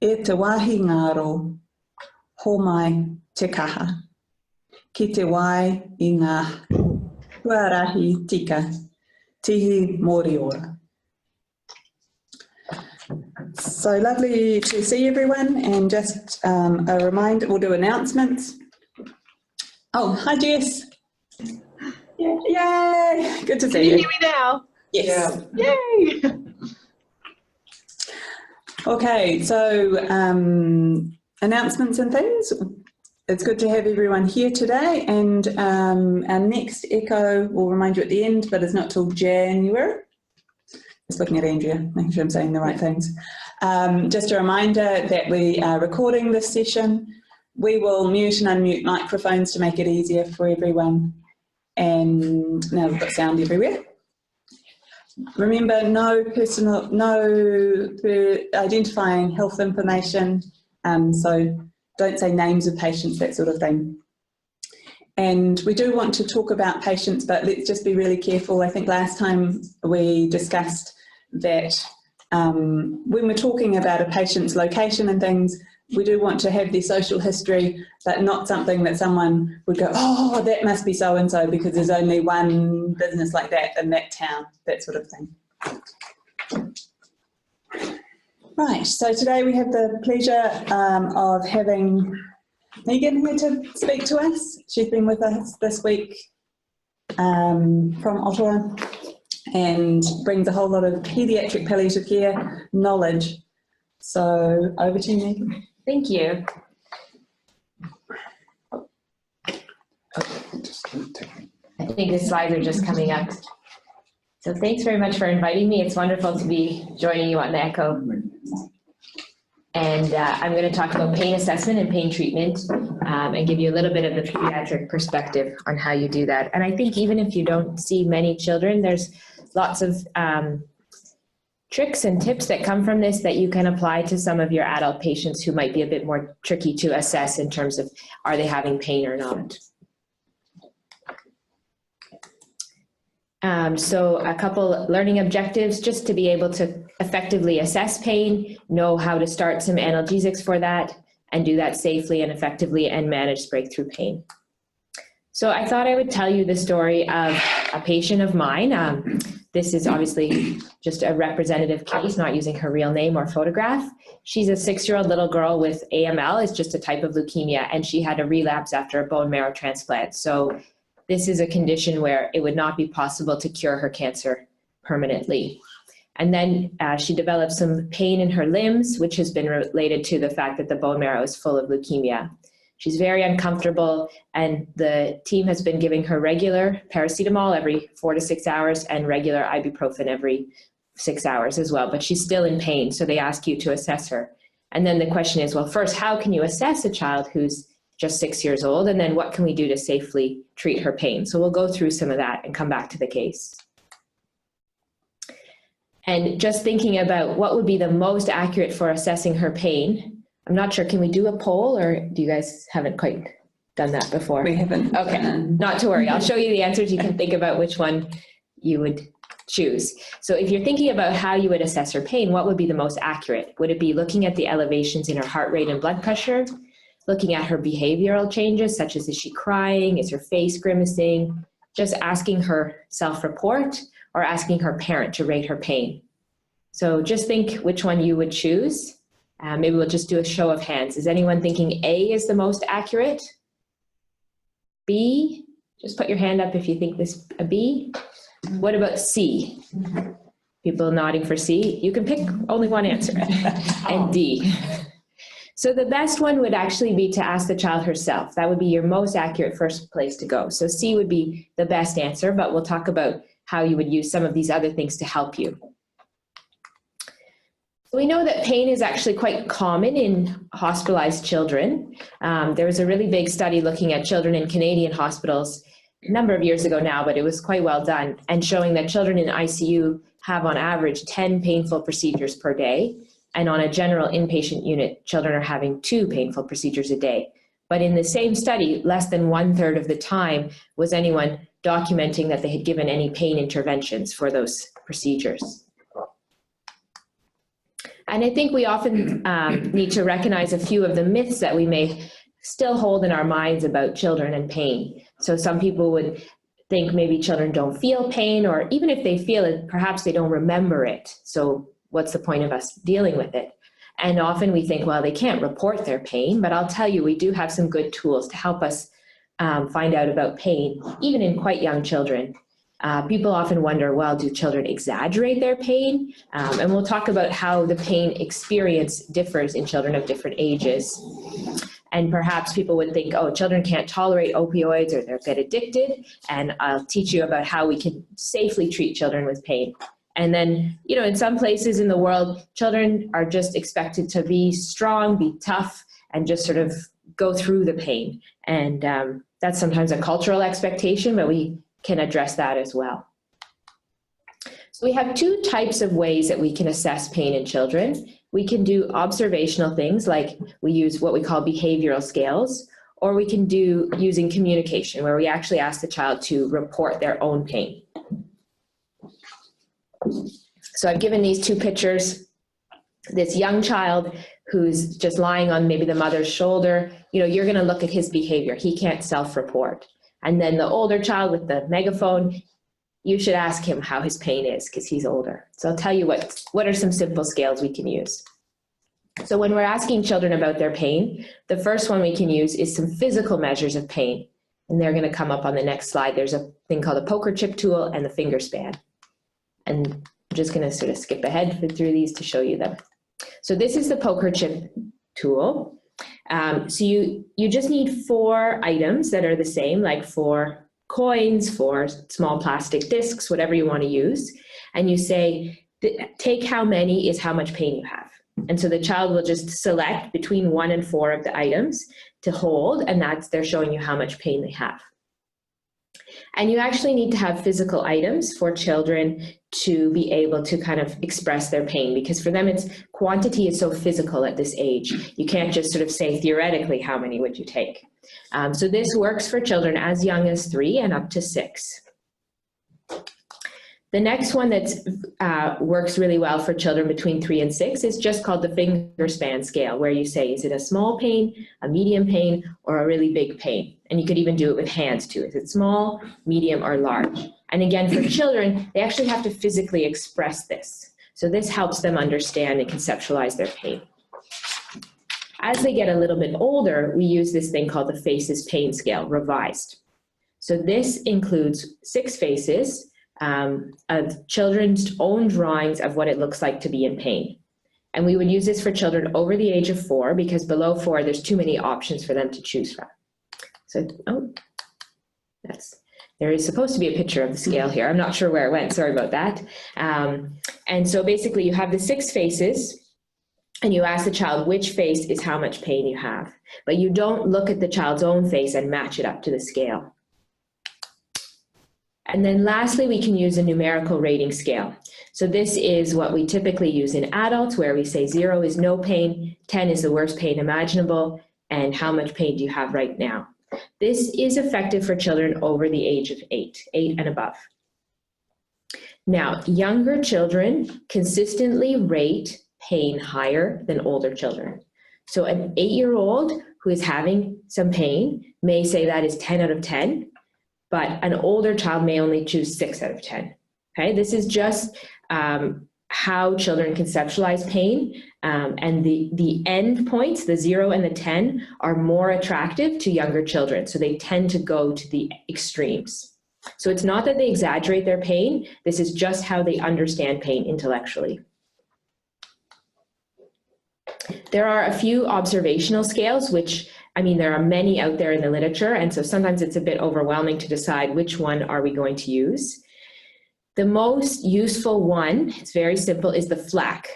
E te wāhi ngaro, ho mai te kaha. Ki te wai I ngā huarahi tika, tihi mōri ora. So lovely to see everyone, and just a reminder, we'll do announcements. Oh, hi Jess. Yay, good to see you. Can you hear me now? Yes. Yeah. Yay. Okay, so announcements and things. It's good to have everyone here today, and our next echo, we'll remind you at the end, but it's not till January. Just looking at Andrea, making sure I'm saying the right things. Just a reminder that we are recording this session. We will mute and unmute microphones to make it easier for everyone. And now we've got sound everywhere. Remember, no identifying health information, so don't say names of patients, that sort of thing. And we do want to talk about patients, but let's just be really careful. I think last time we discussed that when we're talking about a patient's location and things, we do want to have their social history, but not something that someone would go, oh, that must be so-and-so because there's only one business like that in that town, that sort of thing. Right, so today we have the pleasure of having Megan here to speak to us. She's been with us this week from Ottawa and brings a whole lot of paediatric palliative care knowledge. So over to you, Megan. Thank you. I think the slides are just coming up. So thanks very much for inviting me. It's wonderful to be joining you on the Echo. And I'm going to talk about pain assessment and pain treatment and give you a little bit of the pediatric perspective on how you do that. And I think even if you don't see many children, there's lots of tricks and tips that come from this that you can apply to some of your adult patients who might be a bit more tricky to assess in terms of are they having pain or not. So a couple learning objectives, just to be able to effectively assess pain, know how to start some analgesics for that, and do that safely and effectively and manage breakthrough pain. So I thought I would tell you the story of a patient of mine. This is obviously just a representative case, not using her real name or photograph. She's a 6-year-old little girl with AML. It's just a type of leukemia, and she had a relapse after a bone marrow transplant. So this is a condition where it would not be possible to cure her cancer permanently. And then she developed some pain in her limbs, which has been related to the fact that the bone marrow is full of leukemia. She's very uncomfortable, and the team has been giving her regular paracetamol every 4 to 6 hours and regular ibuprofen every 6 hours as well, but she's still in pain, so they ask you to assess her. And then the question is, well, first, how can you assess a child who's just 6 years old, and then what can we do to safely treat her pain? So we'll go through some of that and come back to the case. And just thinking about what would be the most accurate for assessing her pain, I'm not sure, can we do a poll, or do you guys haven't quite done that before? We haven't. Okay, not to worry. I'll show you the answers. You can think about which one you would choose. So if you're thinking about how you would assess her pain, what would be the most accurate? Would it be looking at the elevations in her heart rate and blood pressure? Looking at her behavioral changes, such as is she crying? Is her face grimacing? Just asking her self-report, or asking her parent to rate her pain? So just think which one you would choose. Maybe we'll just do a show of hands. Is anyone thinking A is the most accurate? B? Just put your hand up if you think this a B. What about C? People nodding for C. You can pick only one answer. And D. So the best one would actually be to ask the child herself. That would be your most accurate first place to go. So C would be the best answer, but we'll talk about how you would use some of these other things to help you. We know that pain is actually quite common in hospitalized children. There was a really big study looking at children in Canadian hospitals a number of years ago now, but it was quite well done, and showing that children in ICU have on average 10 painful procedures per day. And on a general inpatient unit, children are having 2 painful procedures a day. But in the same study, less than 1/3 of the time was anyone documenting that they had given any pain interventions for those procedures. And I think we often need to recognize a few of the myths that we may still hold in our minds about children and pain. So some people would think maybe children don't feel pain, or even if they feel it, perhaps they don't remember it. So what's the point of us dealing with it? And often we think, well, they can't report their pain, but I'll tell you, we do have some good tools to help us find out about pain, even in quite young children. People often wonder, well, do children exaggerate their pain? And we'll talk about how the pain experience differs in children of different ages. And perhaps people would think, oh, children can't tolerate opioids or they'll get addicted. And I'll teach you about how we can safely treat children with pain. And then, you know, in some places in the world, children are just expected to be strong, be tough, and just sort of go through the pain. And that's sometimes a cultural expectation, but we can address that as well. So we have two types of ways that we can assess pain in children. We can do observational things, like we use what we call behavioral scales, or we can do using communication, where we actually ask the child to report their own pain. So I've given these two pictures. This young child who's just lying on maybe the mother's shoulder, you know, you're going to look at his behavior. He can't self-report. And then the older child with the megaphone, you should ask him how his pain is because he's older. So I'll tell you what are some simple scales we can use. So when we're asking children about their pain, the first one we can use is some physical measures of pain. And they're going to come up on the next slide. There's a thing called a poker chip tool and the finger span. And I'm just going to sort of skip ahead through these to show you them. So this is the poker chip tool. So you just need 4 items that are the same, like 4 coins, 4 small plastic discs, whatever you want to use. And you say, take how many is how much pain you have. And so the child will just select between 1 and 4 of the items to hold, and they're showing you how much pain they have. And you actually need to have physical items for children to be able to kind of express their pain, because for them quantity is so physical at this age. You can't just sort of say theoretically how many would you take. So this works for children as young as 3 and up to 6. The next one that works really well for children between 3 and 6 is just called the finger span scale, where you say, is it a small pain, a medium pain, or a really big pain? And you could even do it with hands too. Is it small, medium, or large? And again, for children, they actually have to physically express this. So this helps them understand and conceptualize their pain. As they get a little bit older, we use this thing called the FACES pain scale, revised. So this includes 6 faces of children's own drawings of what it looks like to be in pain. And we would use this for children over the age of 4, because below 4, there's too many options for them to choose from. So, there is supposed to be a picture of the scale here. I'm not sure where it went, sorry about that. And so basically you have the 6 faces, and you ask the child which face is how much pain you have. But you don't look at the child's own face and match it up to the scale. And then lastly, we can use a numerical rating scale. So this is what we typically use in adults, where we say 0 is no pain, 10 is the worst pain imaginable, and how much pain do you have right now? This is effective for children over the age of 8 and above. Now, younger children consistently rate pain higher than older children. So an 8-year-old who is having some pain may say that is 10 out of 10, but an older child may only choose 6 out of 10. Okay, this is just how children conceptualize pain, and the end points, the 0 and the 10, are more attractive to younger children, so they tend to go to the extremes. So it's not that they exaggerate their pain, this is just how they understand pain intellectually. There are a few observational scales, which, I mean, there are many out there in the literature, and so sometimes it's a bit overwhelming to decide which one are we going to use. The most useful one, it's very simple, is the FLAC.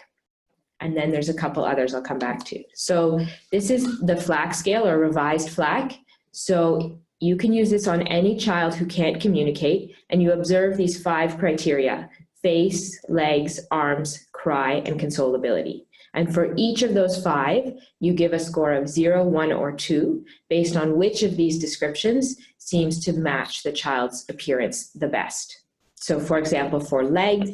And then there's a couple others I'll come back to. So this is the FLAC scale, or revised FLAC. So you can use this on any child who can't communicate, and you observe these 5 criteria: face, legs, arms, cry, and consolability. And for each of those 5, you give a score of 0, 1, or 2, based on which of these descriptions seems to match the child's appearance the best. So for example, for legs,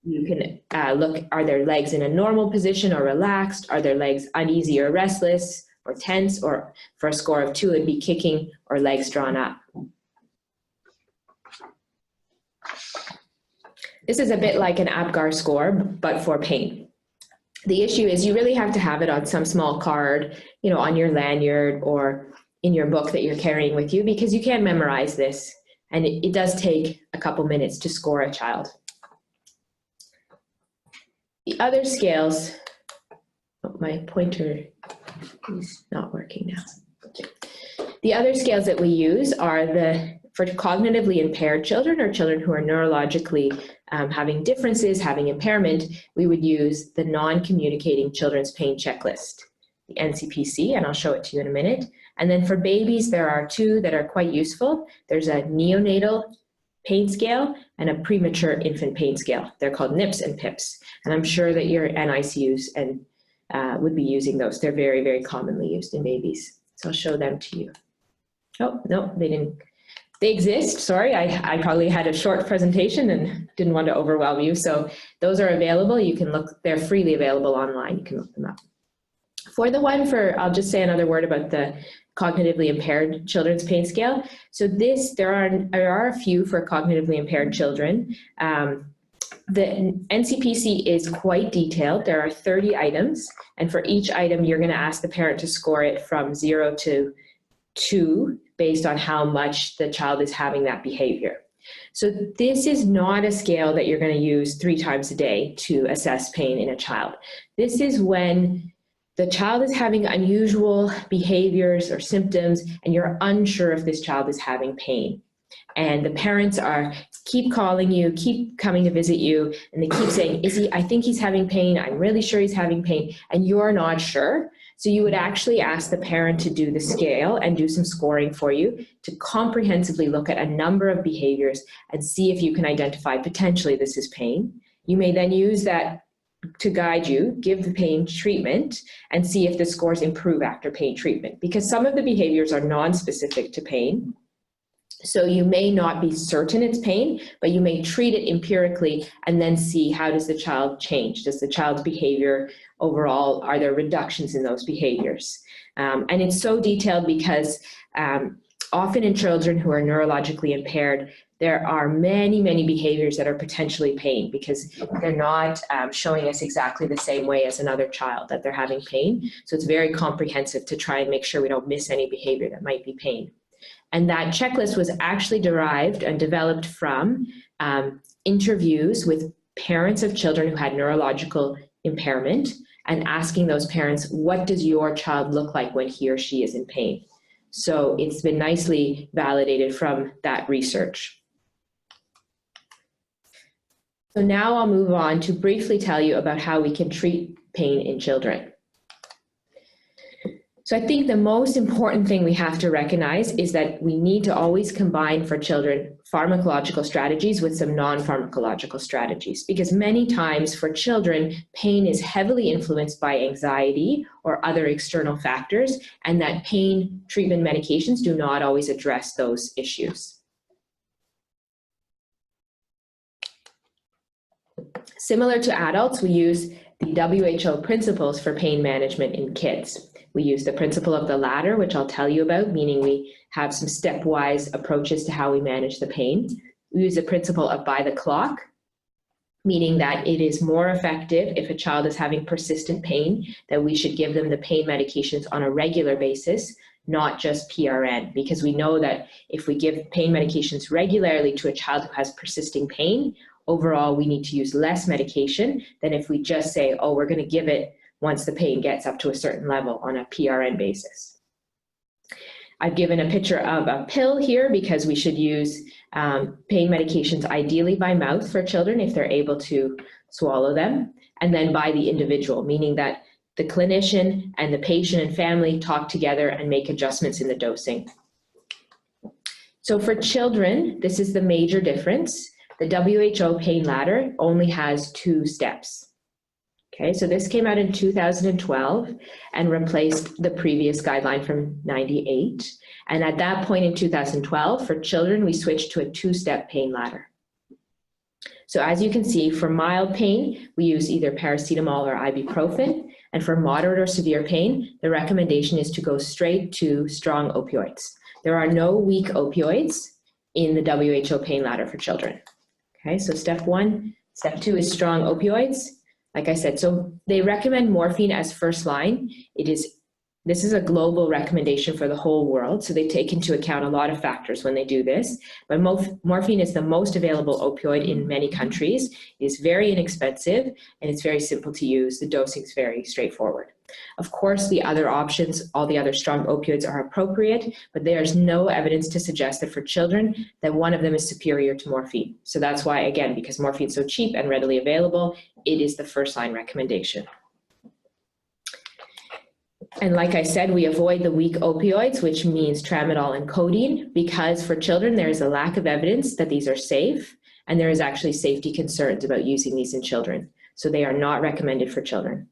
You can look, are their legs in a normal position or relaxed? Are their legs uneasy or restless or tense? Or for a score of 2, it'd be kicking or legs drawn up. This is a bit like an APGAR score, but for pain. The issue is you really have to have it on some small card, you know, on your lanyard or in your book that you're carrying with you, because you can't memorize this. And it does take a couple minutes to score a child. The other scales, oh, my pointer is not working now. The other scales that we use are for cognitively impaired children or children who are neurologically having differences, having impairment. We would use the non-communicating children's pain checklist, the NCPC, and I'll show it to you in a minute. And then for babies, there are 2 that are quite useful. There's a neonatal pain scale and a premature infant pain scale. They're called NIPS and PIPS. And I'm sure that your NICUs would be using those. They're very, very commonly used in babies. So I'll show them to you. Oh, no, they didn't. They exist, sorry. I probably had a short presentation and didn't want to overwhelm you. So those are available. You can look, they're freely available online. You can look them up. For the one for, I'll just say another word about the cognitively impaired children's pain scale. So there are a few for cognitively impaired children. The NCPC is quite detailed. There are 30 items, and for each item, you're going to ask the parent to score it from 0 to 2 based on how much the child is having that behavior. So this is not a scale that you're going to use 3 times a day to assess pain in a child. This is when the child is having unusual behaviors or symptoms, and you're unsure if this child is having pain. And the parents keep calling you, keep coming to visit you, and they keep saying, I think he's having pain, I'm really sure he's having pain, and you're not sure. So you would actually ask the parent to do the scale and do some scoring for you to comprehensively look at a number of behaviors and see if you can identify potentially this is pain. You may then use that to guide you, give the pain treatment, and see if the scores improve after pain treatment, because some of the behaviors are non-specific to pain. So you may not be certain it's pain, but you may treat it empirically and then see how does the child change. Does the child's behavior overall, are there reductions in those behaviors? And it's so detailed because often in children who are neurologically impaired, there are many, many behaviors that are potentially pain because they're not showing us exactly the same way as another child that they're having pain. So it's very comprehensive to try and make sure we don't miss any behavior that might be pain. And that checklist was actually derived and developed from interviews with parents of children who had neurological impairment and asking those parents, what does your child look like when he or she is in pain? So it's been nicely validated from that research. So now I'll move on to briefly tell you about how we can treat pain in children. So I think the most important thing we have to recognize is that we need to always combine for children pharmacological strategies with some non-pharmacological strategies, because many times for children, pain is heavily influenced by anxiety or other external factors, and that pain treatment medications do not always address those issues. Similar to adults, we use the WHO principles for pain management in kids. We use the principle of the ladder, which I'll tell you about, meaning we have some stepwise approaches to how we manage the pain. We use the principle of by the clock, meaning that it is more effective if a child is having persistent pain, that we should give them the pain medications on a regular basis, not just PRN, because we know that if we give pain medications regularly to a child who has persisting pain, overall we need to use less medication than if we just say, oh, we're going to give it once the pain gets up to a certain level on a PRN basis. I've given a picture of a pill here because we should use pain medications ideally by mouth for children if they're able to swallow them, and then by the individual, meaning that the clinician and the patient and family talk together and make adjustments in the dosing. So for children, this is the major difference. The WHO pain ladder only has 2 steps. Okay, so this came out in 2012 and replaced the previous guideline from '98. And at that point in 2012, for children, we switched to a 2-step pain ladder. So as you can see, for mild pain, we use either paracetamol or ibuprofen. And for moderate or severe pain, the recommendation is to go straight to strong opioids. There are no weak opioids in the WHO pain ladder for children. Okay, so step 1. Step 2 is strong opioids. Like I said, so they recommend morphine as first line. This is a global recommendation for the whole world, so they take into account a lot of factors when they do this. But morphine is the most available opioid in many countries. It is very inexpensive, and it's very simple to use. The dosing is very straightforward. Of course, the other options, all the other strong opioids are appropriate, but there's no evidence to suggest that for children that one of them is superior to morphine. So that's why, again, because morphine is so cheap and readily available, it is the first line recommendation. And like I said, we avoid the weak opioids, which means tramadol and codeine, because for children, there is a lack of evidence that these are safe, and there is actually safety concerns about using these in children. So they are not recommended for children.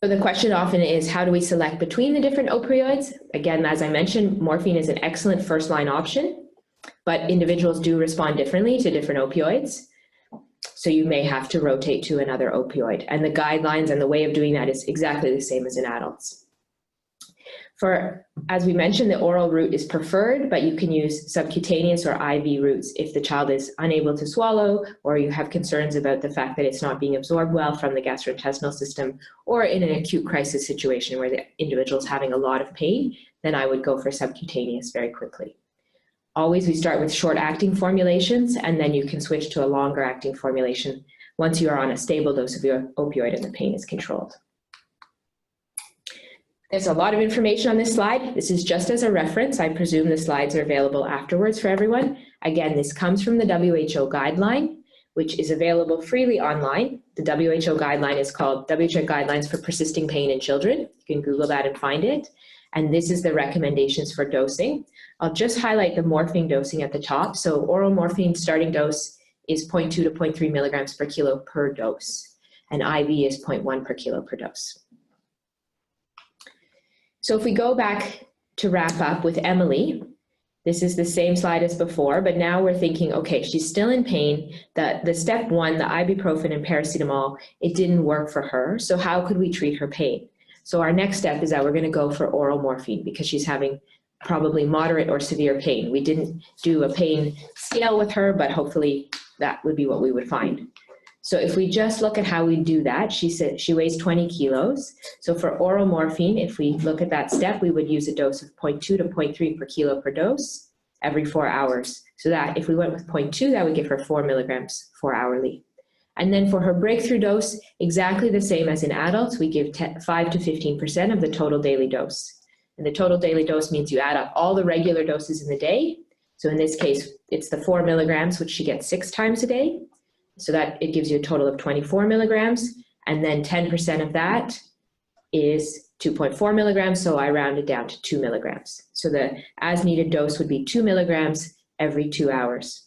So the question often is, how do we select between the different opioids? Again, as I mentioned, morphine is an excellent first-line option, but individuals do respond differently to different opioids. So you may have to rotate to another opioid. And the guidelines and the way of doing that is exactly the same as in adults. As we mentioned, the oral route is preferred, but you can use subcutaneous or IV routes if the child is unable to swallow, or you have concerns about the fact that it's not being absorbed well from the gastrointestinal system, or in an acute crisis situation where the individual is having a lot of pain, then I would go for subcutaneous very quickly. Always we start with short-acting formulations, and then you can switch to a longer-acting formulation once you are on a stable dose of your opioid and the pain is controlled. There's a lot of information on this slide. This is just as a reference. I presume the slides are available afterwards for everyone. Again, this comes from the WHO guideline, which is available freely online. The WHO guideline is called WHO Guidelines for Persisting Pain in Children. You can Google that and find it. And this is the recommendations for dosing. I'll just highlight the morphine dosing at the top. So oral morphine starting dose is 0.2 to 0.3 milligrams per kilo per dose, and IV is 0.1 per kilo per dose. So if we go back to wrap up with Emily, this is the same slide as before, but now we're thinking, okay, she's still in pain. The step 1, the ibuprofen and paracetamol, it didn't work for her. So how could we treat her pain? So our next step is that we're going to go for oral morphine because she's having probably moderate or severe pain. We didn't do a pain scale with her, but hopefully that would be what we would find. So if we just look at how we do that, she said she weighs 20 kilos. So for oral morphine, if we look at that step, we would use a dose of 0.2 to 0.3 per kilo per dose every 4 hours. So that if we went with 0.2, that would give her 4 milligrams 4 hourly. And then for her breakthrough dose, exactly the same as in adults, we give 5 to 15% of the total daily dose. And the total daily dose means you add up all the regular doses in the day. So in this case, it's the 4 milligrams, which she gets 6 times a day. So that it gives you a total of 24 milligrams. And then 10% of that is 2.4 milligrams. So I rounded down to 2 milligrams. So the as needed dose would be 2 milligrams every 2 hours.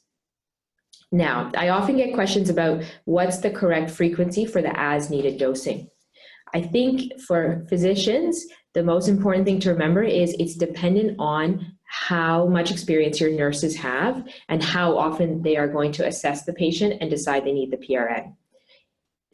Now, I often get questions about what's the correct frequency for the as needed dosing. I think for physicians, the most important thing to remember is it's dependent on how much experience your nurses have and how often they are going to assess the patient and decide they need the PRN.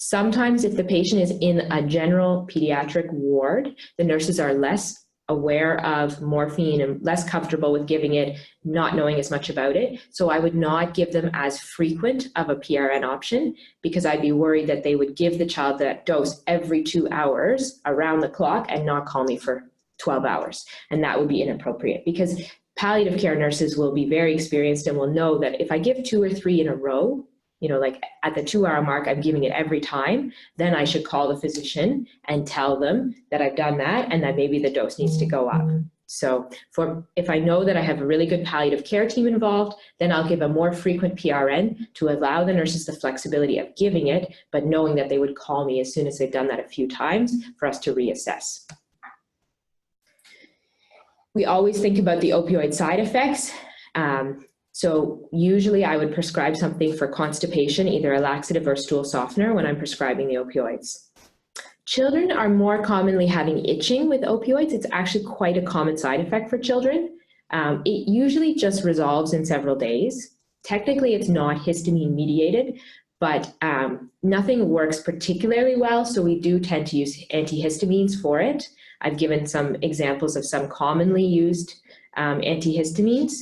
Sometimes if the patient is in a general pediatric ward, the nurses are less aware of morphine and less comfortable with giving it, not knowing as much about it. So I would not give them as frequent of a PRN option because I'd be worried that they would give the child that dose every 2 hours around the clock and not call me for 12 hours. And that would be inappropriate because palliative care nurses will be very experienced and will know that if I give 2 or 3 in a row, you know, like at the 2 hour mark, I'm giving it every time, then I should call the physician and tell them that I've done that and that maybe the dose needs to go up. So if I know that I have a really good palliative care team involved, then I'll give a more frequent PRN to allow the nurses the flexibility of giving it, but knowing that they would call me as soon as they've done that a few times for us to reassess. We always think about the opioid side effects. So usually I would prescribe something for constipation, either a laxative or stool softener when I'm prescribing the opioids. Children are more commonly having itching with opioids. It's actually quite a common side effect for children. It usually just resolves in several days. Technically, it's not histamine mediated, but nothing works particularly well, so we do tend to use antihistamines for it. I've given some examples of some commonly used antihistamines,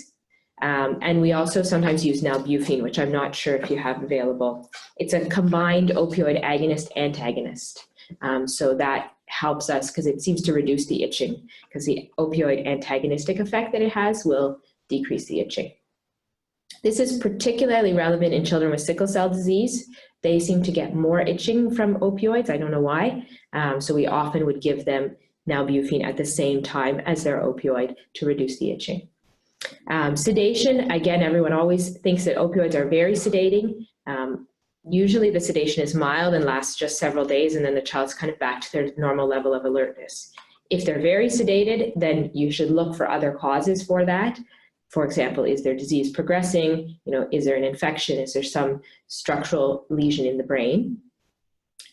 and we also sometimes use nalbuphine, which I'm not sure if you have available. It's a combined opioid agonist-antagonist, so that helps us because it seems to reduce the itching, because the opioid antagonistic effect that it has will decrease the itching. This is particularly relevant in children with sickle cell disease. They seem to get more itching from opioids. I don't know why. So we often would give them nalbuphine at the same time as their opioid to reduce the itching. Sedation, again, everyone always thinks that opioids are very sedating. Usually the sedation is mild and lasts just several days, and then the child's kind of back to their normal level of alertness. If they're very sedated, then you should look for other causes for that. For example, is their disease progressing? Is there an infection? Is there some structural lesion in the brain?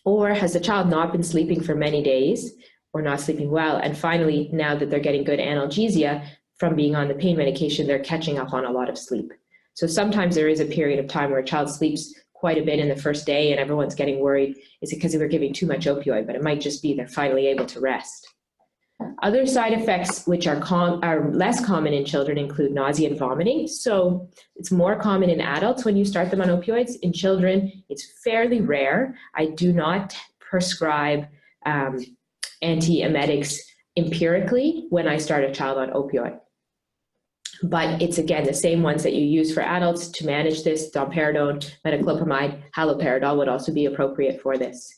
Or has the child not been sleeping for many days or not sleeping well? And finally, now that they're getting good analgesia from being on the pain medication, they're catching up on a lot of sleep. So sometimes there is a period of time where a child sleeps quite a bit in the first day and everyone's getting worried. Is it because they were giving too much opioid? But it might just be they're finally able to rest. Other side effects which are less common in children include nausea and vomiting. So it's more common in adults when you start them on opioids. In children, it's fairly rare. I do not prescribe antiemetics empirically when I start a child on opioid. But it's, again, the same ones that you use for adults to manage this. Domperidone, metoclopramide, haloperidol would also be appropriate for this.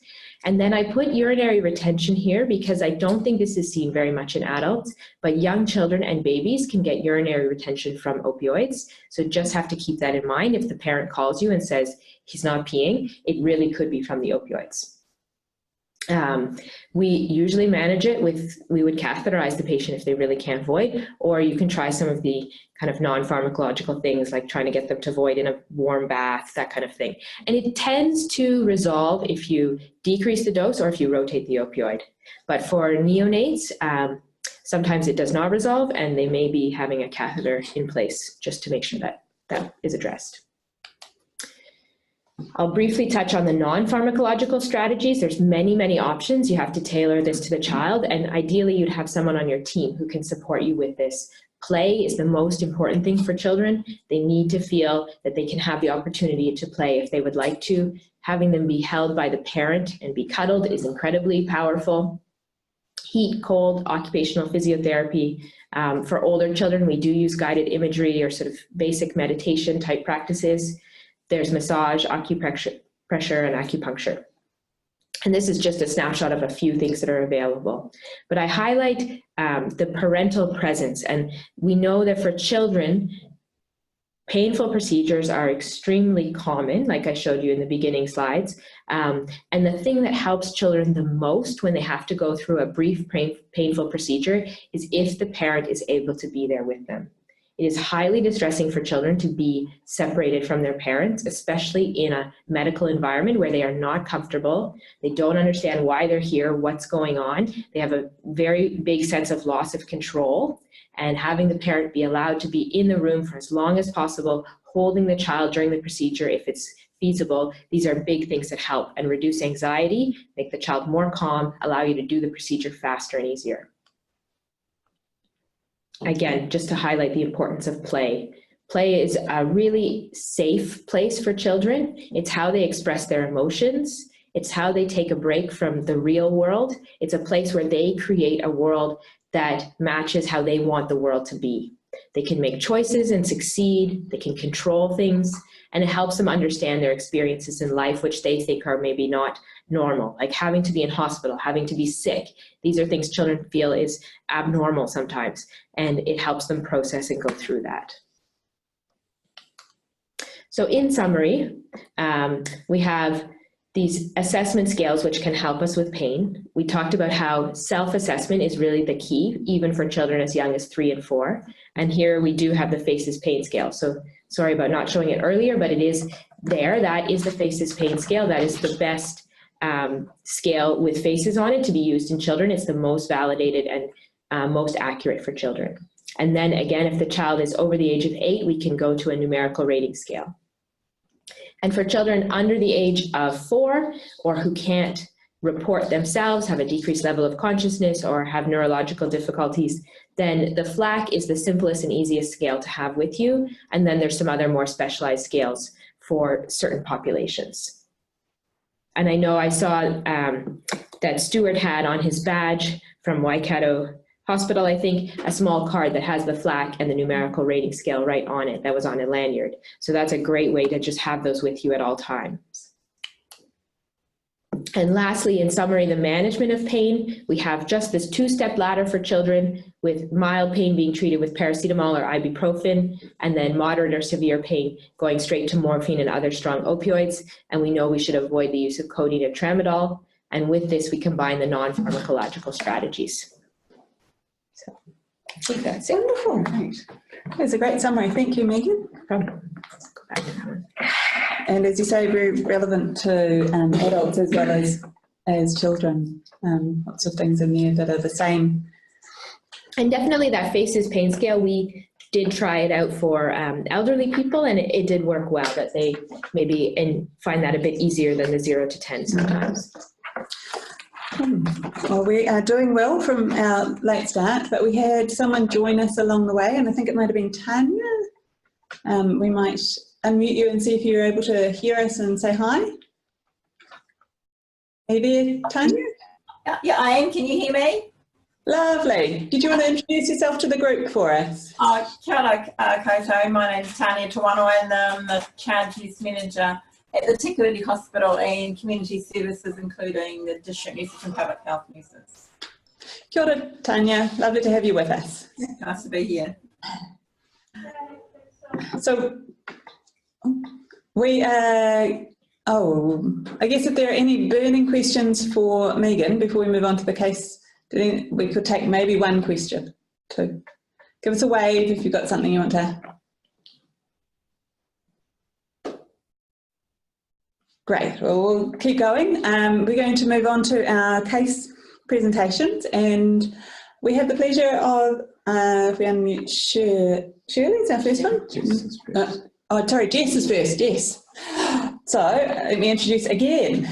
And then I put urinary retention here because I don't think this is seen very much in adults, but young children and babies can get urinary retention from opioids. So just have to keep that in mind. If the parent calls you and says he's not peeing, it really could be from the opioids. We usually manage it with, we would catheterize the patient if they really can't void, or you can try some of the kind of non-pharmacological things like trying to get them to void in a warm bath, that kind of thing. And it tends to resolve if you decrease the dose or if you rotate the opioid. But for neonates, sometimes it does not resolve and they may be having a catheter in place just to make sure that that is addressed. I'll briefly touch on the non-pharmacological strategies. There's many options. You have to tailor this to the child, and ideally you'd have someone on your team who can support you with this. Play is the most important thing for children. They need to feel that they can have the opportunity to play if they would like to. Having them be held by the parent and be cuddled is incredibly powerful. Heat, cold, occupational physiotherapy. For older children, we do use guided imagery or sort of basic meditation type practices. There's massage, acupressure, and acupuncture. And this is just a snapshot of a few things that are available. But I highlight the parental presence. And we know that for children, painful procedures are extremely common, like I showed you in the beginning slides. And the thing that helps children the most when they have to go through a brief painful procedure is if the parent is able to be there with them. It is highly distressing for children to be separated from their parents, especially in a medical environment where they are not comfortable. They don't understand why they're here, what's going on. They have a very big sense of loss of control, and having the parent be allowed to be in the room for as long as possible, holding the child during the procedure if it's feasible. These are big things that help and reduce anxiety, make the child more calm, allow you to do the procedure faster and easier. Again, just to highlight the importance of play. Play is a really safe place for children. It's how they express their emotions. It's how they take a break from the real world. It's a place where they create a world that matches how they want the world to be. They can make choices and succeed. They can control things, and it helps them understand their experiences in life, which they think are maybe not normal, like having to be in hospital, having to be sick. These are things children feel is abnormal sometimes, and it helps them process and go through that. So in summary, we have these assessment scales which can help us with pain. We talked about how self-assessment is really the key, even for children as young as 3 and 4. And here we do have the FACES pain scale. So sorry about not showing it earlier, but it is there. That is the FACES pain scale. That is the best scale with faces on it to be used in children. It's the most validated and most accurate for children. And then again, if the child is over the age of 8, we can go to a numerical rating scale. And for children under the age of 4 or who can't report themselves, have a decreased level of consciousness, or have neurological difficulties, then the FLAC is the simplest and easiest scale to have with you. And then there's some other more specialized scales for certain populations. And I know I saw that Stuart had on his badge from Waikato Hospital, I think, a small card that has the FLAC and the numerical rating scale right on it that was on a lanyard. So that's a great way to just have those with you at all times. And lastly, in summary, the management of pain, we have just this 2-step ladder for children, with mild pain being treated with paracetamol or ibuprofen, and then moderate or severe pain going straight to morphine and other strong opioids. And we know we should avoid the use of codeine and tramadol. And with this, we combine the non-pharmacological strategies. So I think that's it. Wonderful. Great. That's a great summary. Thank you, Megan. Let's go back to that one. And as you say, very relevant to adults as well as children. Lots of things in there that are the same. And definitely that FACES pain scale, we did try it out for elderly people, and it did work well, that they maybe find that a bit easier than the 0 to 10 sometimes. Well, we are doing well from our late start, but we had someone join us along the way, and I think it might have been Tanya. We might unmute you and see if you're able to hear us and say hi. Are you there, Tanya? Yeah, I am. Can you hear me? Lovely. Did you want to introduce yourself to the group for us? Kia ora koutou. My name is Tanya Tawanoa, and I'm the Child Use Manager at the Tikawiti Hospital and Community Services, including the District Nurses and Public Health Nurses. Kia ora, Tanya. Lovely to have you with us. Nice to be here. So we I guess if there are any burning questions for Megan before we move on to the case, we could take maybe one question. Two. Give us a wave if you've got something you want to. Great, well, we'll keep going. We're going to move on to our case presentations, and we have the pleasure of, if we unmute Shirley's our first one? Jess is first. Sorry, Jess is first, Jess. So let me introduce again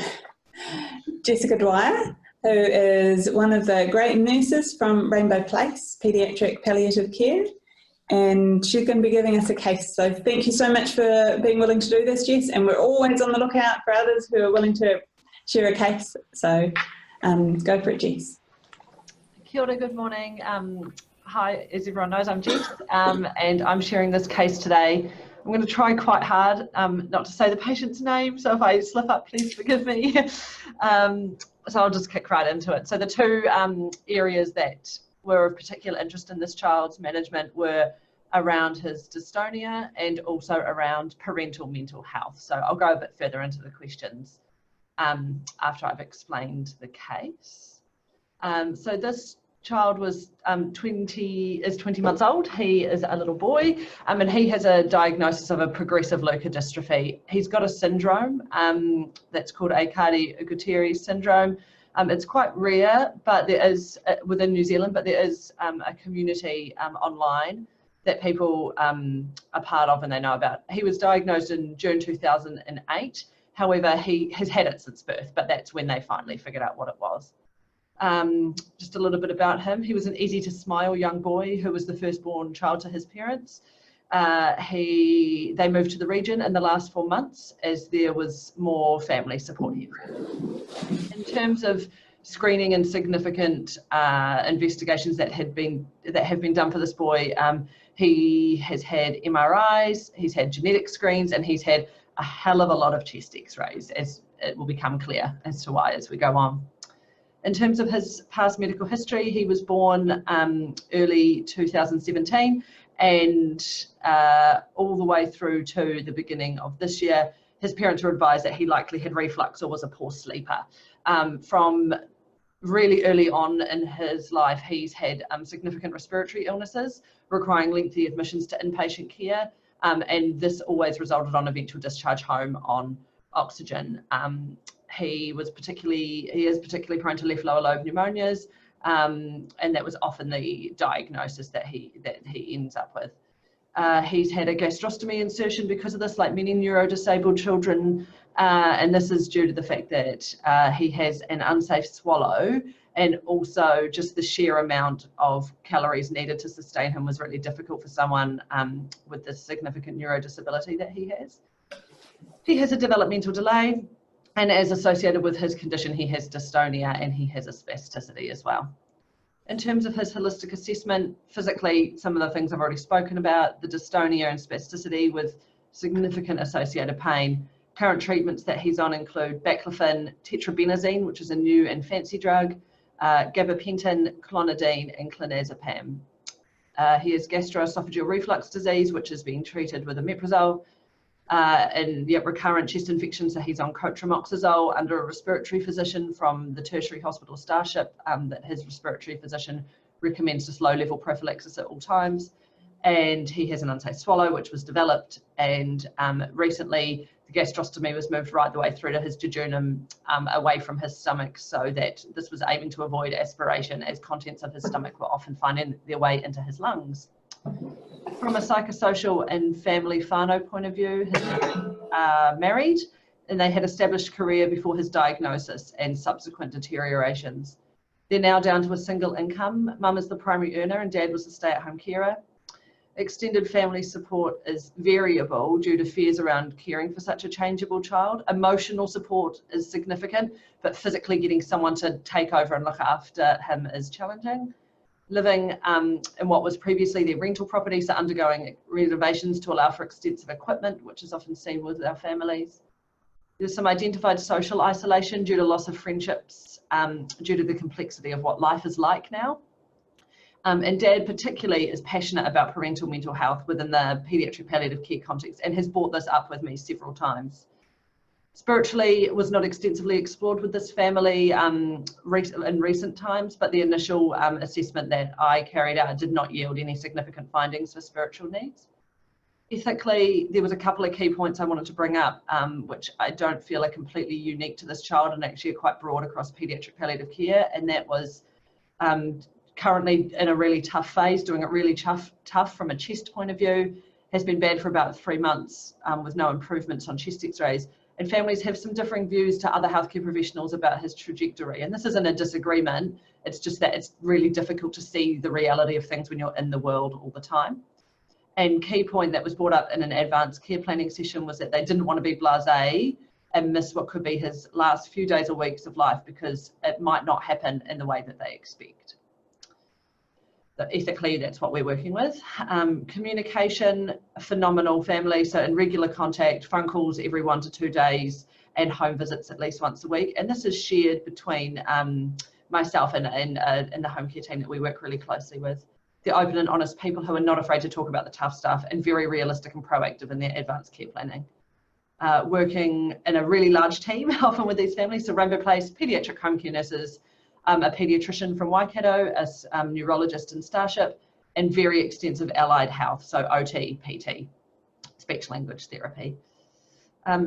Jessica Dwyer, who is one of the great nurses from Rainbow Place, Paediatric Palliative Care, and she's going to be giving us a case. So thank you so much for being willing to do this, Jess, and we're always on the lookout for others who are willing to share a case. So go for it, Jess. Kia ora, good morning. Hi, as everyone knows, I'm Jess, and I'm sharing this case today. I'm going to try quite hard not to say the patient's name, so if I slip up, please forgive me. So I'll just kick right into it. So the two areas that were of particular interest in this child's management were around his dystonia and also around parental mental health. So I'll go a bit further into the questions after I've explained the case. So this child was 20 months old. He is a little boy, and he has a diagnosis of a progressive leukodystrophy. He's got a syndrome that's called Aicardi-Goutieres syndrome. It's quite rare, but there is within New Zealand, but there is a community online that people are part of and they know about. He was diagnosed in June 2008. However, he has had it since birth, but that's when they finally figured out what it was. Just a little bit about him. He was an easy to smile young boy who was the firstborn child to his parents. They moved to the region in the last 4 months as there was more family support here. In terms of screening and significant investigations that have been done for this boy, he has had MRIs, he's had genetic screens, and he's had a hell of a lot of chest X-rays, as it will become clear as to why as we go on. In terms of his past medical history, he was born early 2017, and all the way through to the beginning of this year, his parents were advised that he likely had reflux or was a poor sleeper. From really early on in his life, he's had significant respiratory illnesses requiring lengthy admissions to inpatient care, and this always resulted on eventual discharge home on oxygen. He is particularly prone to left lower lobe pneumonias, and that was often the diagnosis that he ends up with. He's had a gastrostomy insertion because of this, like many neurodisabled children, and this is due to the fact that he has an unsafe swallow, and also just the sheer amount of calories needed to sustain him was really difficult for someone with the significant neurodisability that he has. He has a developmental delay, and as associated with his condition, he has dystonia and he has a spasticity as well. In terms of his holistic assessment, physically, some of the things I've already spoken about, the dystonia and spasticity with significant associated pain. Current treatments that he's on include baclofen, tetrabenazine, which is a new and fancy drug, gabapentin, clonidine, and clonazepam. He has gastroesophageal reflux disease, which is being treated with omeprazole, and yet recurrent chest infection, so he's on cotrimoxazole under a respiratory physician from the tertiary hospital Starship that his respiratory physician recommends just low-level prophylaxis at all times. And he has an unsafe swallow, which was developed, and recently the gastrostomy was moved right the way through to his jejunum, away from his stomach, so that this was aiming to avoid aspiration, as contents of his stomach were often finding their way into his lungs. From a psychosocial and family whānau point of view, his parents are married, and they had established career before his diagnosis and subsequent deteriorations. They're now down to a single income. Mum is the primary earner and Dad was the stay-at-home carer. Extended family support is variable due to fears around caring for such a changeable child. Emotional support is significant, but physically getting someone to take over and look after him is challenging. Living in what was previously their rental properties are undergoing renovations to allow for extensive equipment, which is often seen with our families. There's some identified social isolation due to loss of friendships, due to the complexity of what life is like now. And Dad particularly is passionate about parental mental health within the paediatric palliative care context and has brought this up with me several times. Spiritually, it was not extensively explored with this family in recent times, but the initial assessment that I carried out did not yield any significant findings for spiritual needs. Ethically, there was a couple of key points I wanted to bring up, which I don't feel are completely unique to this child and actually are quite broad across paediatric palliative care, and that was currently in a really tough phase, doing it really tough from a chest point of view, has been bad for about 3 months with no improvements on chest x-rays. And families have some differing views to other healthcare professionals about his trajectory. And this isn't a disagreement, it's just that it's really difficult to see the reality of things when you're in the world all the time. And key point that was brought up in an advanced care planning session was that they didn't want to be blasé and miss what could be his last few days or weeks of life because it might not happen in the way that they expect. So ethically, that's what we're working with. Communication, phenomenal family, so in regular contact, phone calls every 1 to 2 days, and home visits at least once a week. And this is shared between myself and the home care team that we work really closely with. They're open and honest people who are not afraid to talk about the tough stuff and very realistic and proactive in their advanced care planning. Working in a really large team, often with these families, so Rainbow Place, paediatric home care nurses, a paediatrician from Waikato, a neurologist in Starship, and very extensive allied health, so OT, PT, speech language therapy.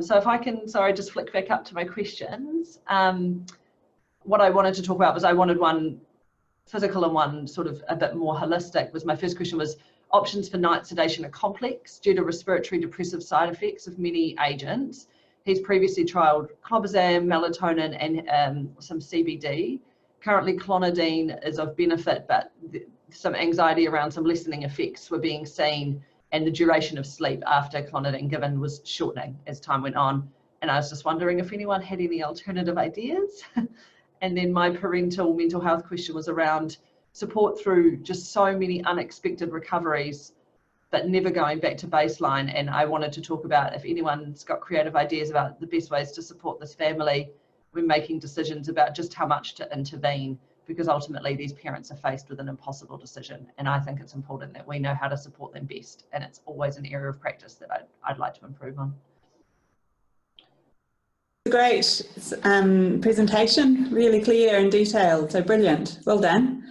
So if I can, sorry, just flick back up to my questions. What I wanted to talk about was I wanted one physical and one sort of a bit more holistic. My first question was options for night sedation are complex due to respiratory depressive side effects of many agents. He's previously trialled clobazam, melatonin, and some CBD. Currently, clonidine is of benefit, but some anxiety around some lessening effects were being seen, and the duration of sleep after clonidine given was shortening as time went on. And I was just wondering if anyone had any alternative ideas. And then my parental mental health question was around support through just so many unexpected recoveries, but never going back to baseline. And I wanted to talk about if anyone's got creative ideas about the best ways to support this family when making decisions about just how much to intervene, because ultimately these parents are faced with an impossible decision. And I think it's important that we know how to support them best. And it's always an area of practice that I'd like to improve on. Great presentation, really clear and detailed, so brilliant, well done.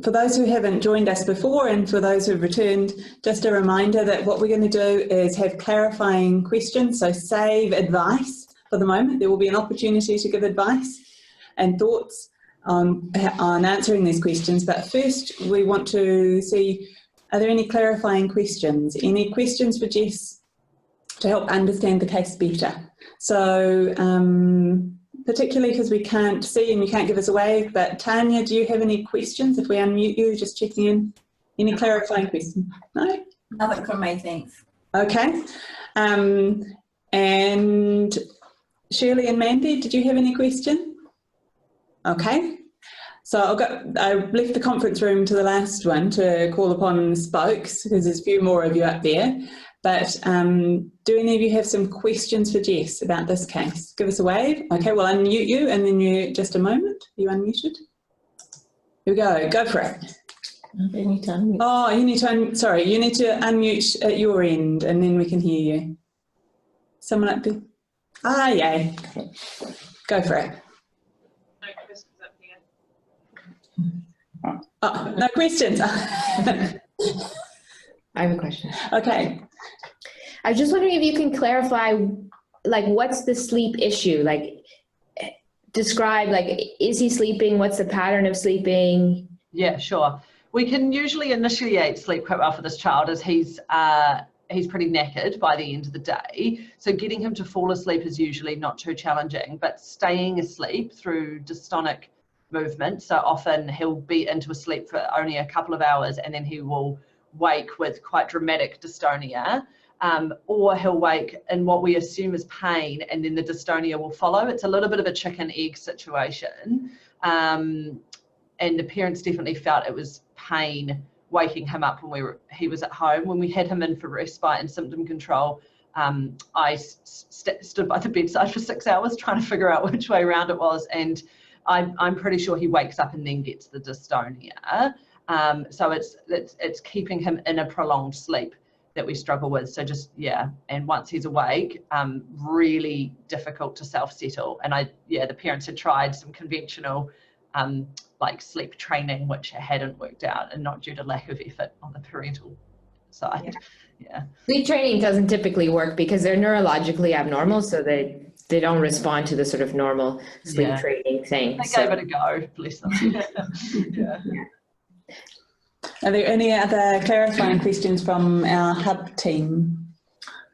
For those who haven't joined us before and for those who've returned, just a reminder that what we're going to do is have clarifying questions, so save advice for the moment. There will be an opportunity to give advice. and thoughts on answering these questions. But first we want to see, are there any clarifying questions? Any questions for Jess to help understand the case better? So particularly because we can't see and you can't give us a wave, but Tanya, do you have any questions? If we unmute you, just checking in. Any clarifying questions? No? Nothing from me, thanks. Okay. And Shirley and Mandy, did you have any question? Okay. So I left the conference room to the last one to call upon spokes, because there's a few more of you up there. But do any of you have some questions for Jess about this case? Give us a wave. Okay, we'll unmute you, and then you, just a moment. You unmuted? Here we go. Go for it. You need to unmute. Oh, you need to unmute at your end, and then we can hear you. Someone up there? Ah, yay. Go for it. No questions up here. Oh, no questions. I have a question. Okay. I was just wondering if you can clarify, like, what's the sleep issue? Like, describe, like, is he sleeping? What's the pattern of sleeping? Yeah, sure. We can usually initiate sleep quite well for this child, as he's pretty knackered by the end of the day. So getting him to fall asleep is usually not too challenging, but staying asleep through dystonic movement. So often he'll be into a sleep for only a couple of hours, and then he will wake with quite dramatic dystonia, or he'll wake in what we assume is pain, and then the dystonia will follow. It's a little bit of a chicken egg situation, and the parents definitely felt it was pain waking him up when he was at home. When we had him in for respite and symptom control, I stood by the bedside for 6 hours trying to figure out which way around it was, and I'm pretty sure he wakes up and then gets the dystonia. So it's keeping him in a prolonged sleep that we struggle with. So just, yeah, and once he's awake, really difficult to self-settle. And the parents had tried some conventional like sleep training, which hadn't worked out, and not due to lack of effort on the parental side. Yeah. Sleep training doesn't typically work because they're neurologically abnormal, so they don't respond to the sort of normal sleep training thing. They gave it a go, bless them. Yeah. Are there any other clarifying questions from our hub team?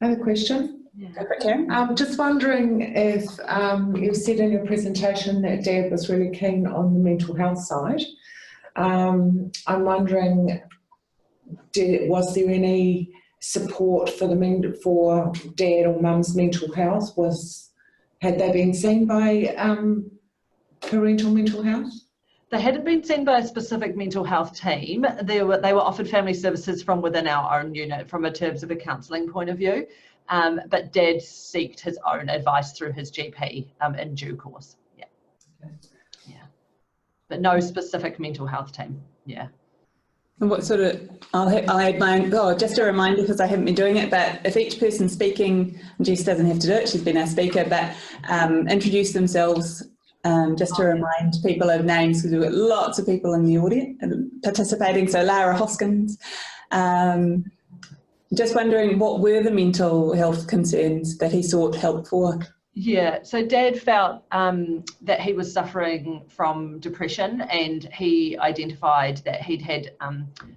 I have a question. Go for it, Karen. I'm just wondering if you said in your presentation that Dad was really keen on the mental health side. I'm wondering, was there any support for Dad or Mum's mental health? Had they been seen by parental mental health? They hadn't been seen by a specific mental health team. They were offered family services from within our own unit from a terms of a counselling point of view. But Dad sought his own advice through his GP in due course. Yeah. Okay. Yeah. But no specific mental health team. Yeah. And what sort of, I'll add my own, just a reminder, because I haven't been doing it, but if each person's speaking, Jess doesn't have to do it, she's been our speaker, but introduce themselves, just to remind people of names, because we've got lots of people in the audience participating. So Lara Hoskins, just wondering, what were the mental health concerns that he sought help for? Yeah, so Dad felt that he was suffering from depression, and he identified that he'd had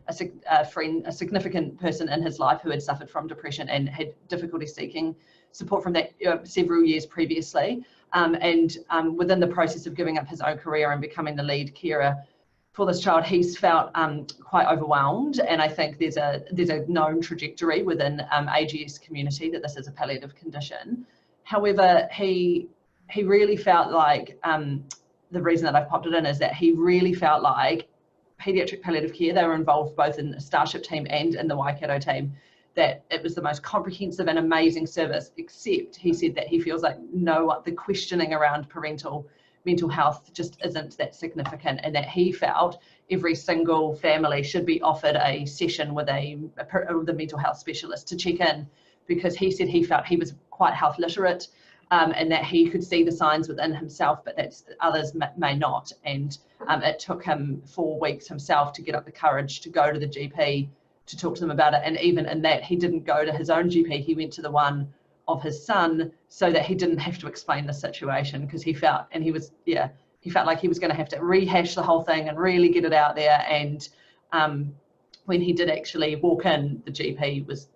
a significant person in his life who had suffered from depression and had difficulty seeking support from that several years previously. And within the process of giving up his own career and becoming the lead carer for this child, he's felt quite overwhelmed, and I think there's a known trajectory within AGS community that this is a palliative condition. However, he really felt like, the reason that I've popped it in is that he really felt like paediatric palliative care, they were involved both in the Starship team and in the Waikato team, that it was the most comprehensive and amazing service, except he said that he feels like the questioning around parental mental health just isn't that significant, and that he felt every single family should be offered a session with the mental health specialist to check in, because he said he felt he was quite health literate, and that he could see the signs within himself, but that others may not. And it took him 4 weeks himself to get up the courage to go to the GP to talk to them about it. And even in that, he didn't go to his own GP, he went to the one of his son, so that he didn't have to explain the situation, because he felt, and he was, he felt like he was going to have to rehash the whole thing and really get it out there. And when he did actually walk in, the GP was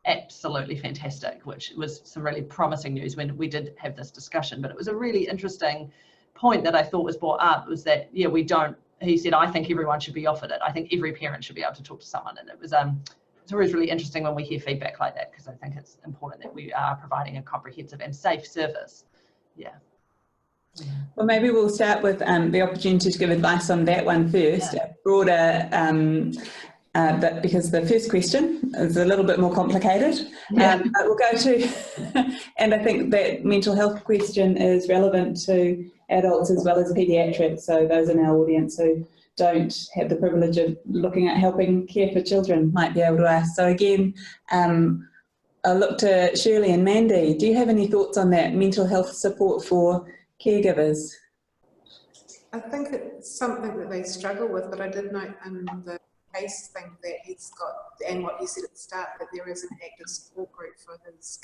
absolutely fantastic, which was some really promising news when we did have this discussion. But it was a really interesting point that I thought was brought up, was that, yeah, he said, I think everyone should be offered it. I think every parent should be able to talk to someone. And it was it's always really interesting when we hear feedback like that, because I think it's important that we are providing a comprehensive and safe service. Yeah. Well, maybe we'll start with the opportunity to give advice on that one first, broader, but because the first question is a little bit more complicated. But we'll go to, and I think that mental health question is relevant to adults as well as paediatrics, so those in our audience who don't have the privilege of looking at helping care for children might be able to ask. So again, I'll look to Shirley and Mandy. Do you have any thoughts on that, mental health support for caregivers? I think it's something that they struggle with, but I did note in the case thing that he's got, and what you said at the start, that there is an active support group for his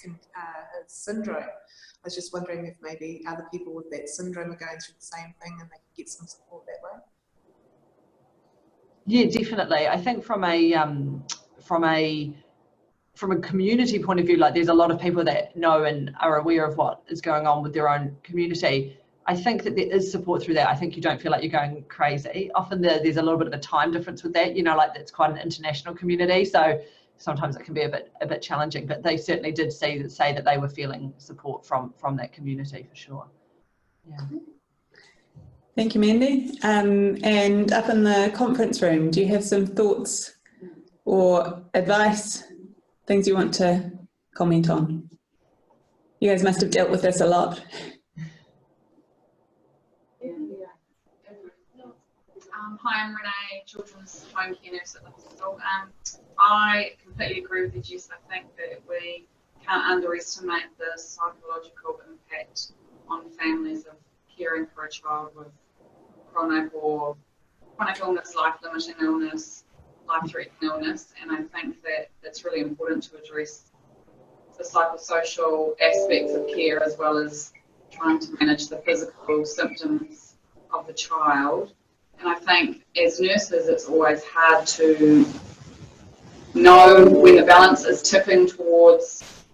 syndrome. I was just wondering if maybe other people with that syndrome are going through the same thing and they can get some support that way. Yeah, definitely. I think from a community point of view, like there's a lot of people that know and are aware of what is going on with their own community. I think that there is support through that. I think you don't feel like you're going crazy. Often there's a little bit of a time difference with that, you know, like it's quite an international community. So sometimes it can be a bit challenging, but they certainly did say that they were feeling support from that community for sure. Yeah. Thank you, Mandy. And up in the conference room, do you have some thoughts or advice, things you want to comment on? You guys must have dealt with this a lot. Hi, I'm Renee, Children's Home Care Nurse at the hospital. I completely agree with you, Jess. I think that we can't underestimate the psychological impact on families of caring for a child with chronic illness, life-limiting illness, life-threatening illness, and I think that it's really important to address the psychosocial aspects of care as well as trying to manage the physical symptoms of the child. And I think as nurses, it's always hard to know when the balance is tipping towards,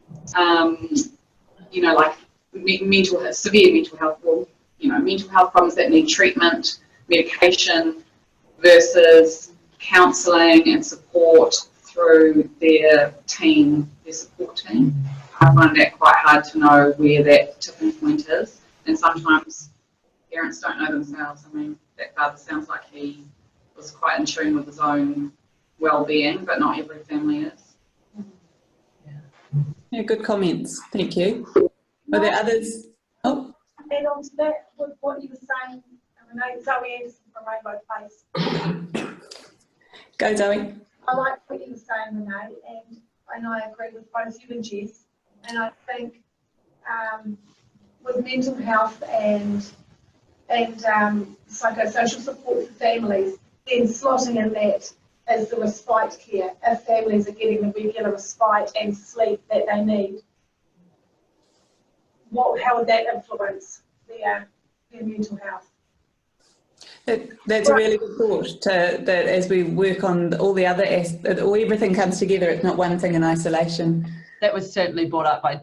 you know, like severe mental health, or, you know, mental health problems that need treatment, medication, versus counselling and support through their team, their support team. I find that quite hard to know where that tipping point is, and sometimes parents don't know themselves. I mean, that father sounds like he was quite in tune with his own well-being, but not every family is. Yeah, good comments. Thank you. Are there others? Oh. Add on to that with what you were saying, Renee, Zoe Anderson from Rainbow Place. Go, Zoe. I like what you were saying, Renee, and I agree with both you and Jess. And I think with mental health and psychosocial support for families, then slotting in that as the respite care, if families are getting the regular respite and sleep that they need. How would that influence their mental health? That's a really good thought, that as we work on all the other aspects, everything comes together, it's not one thing in isolation. That was certainly brought up by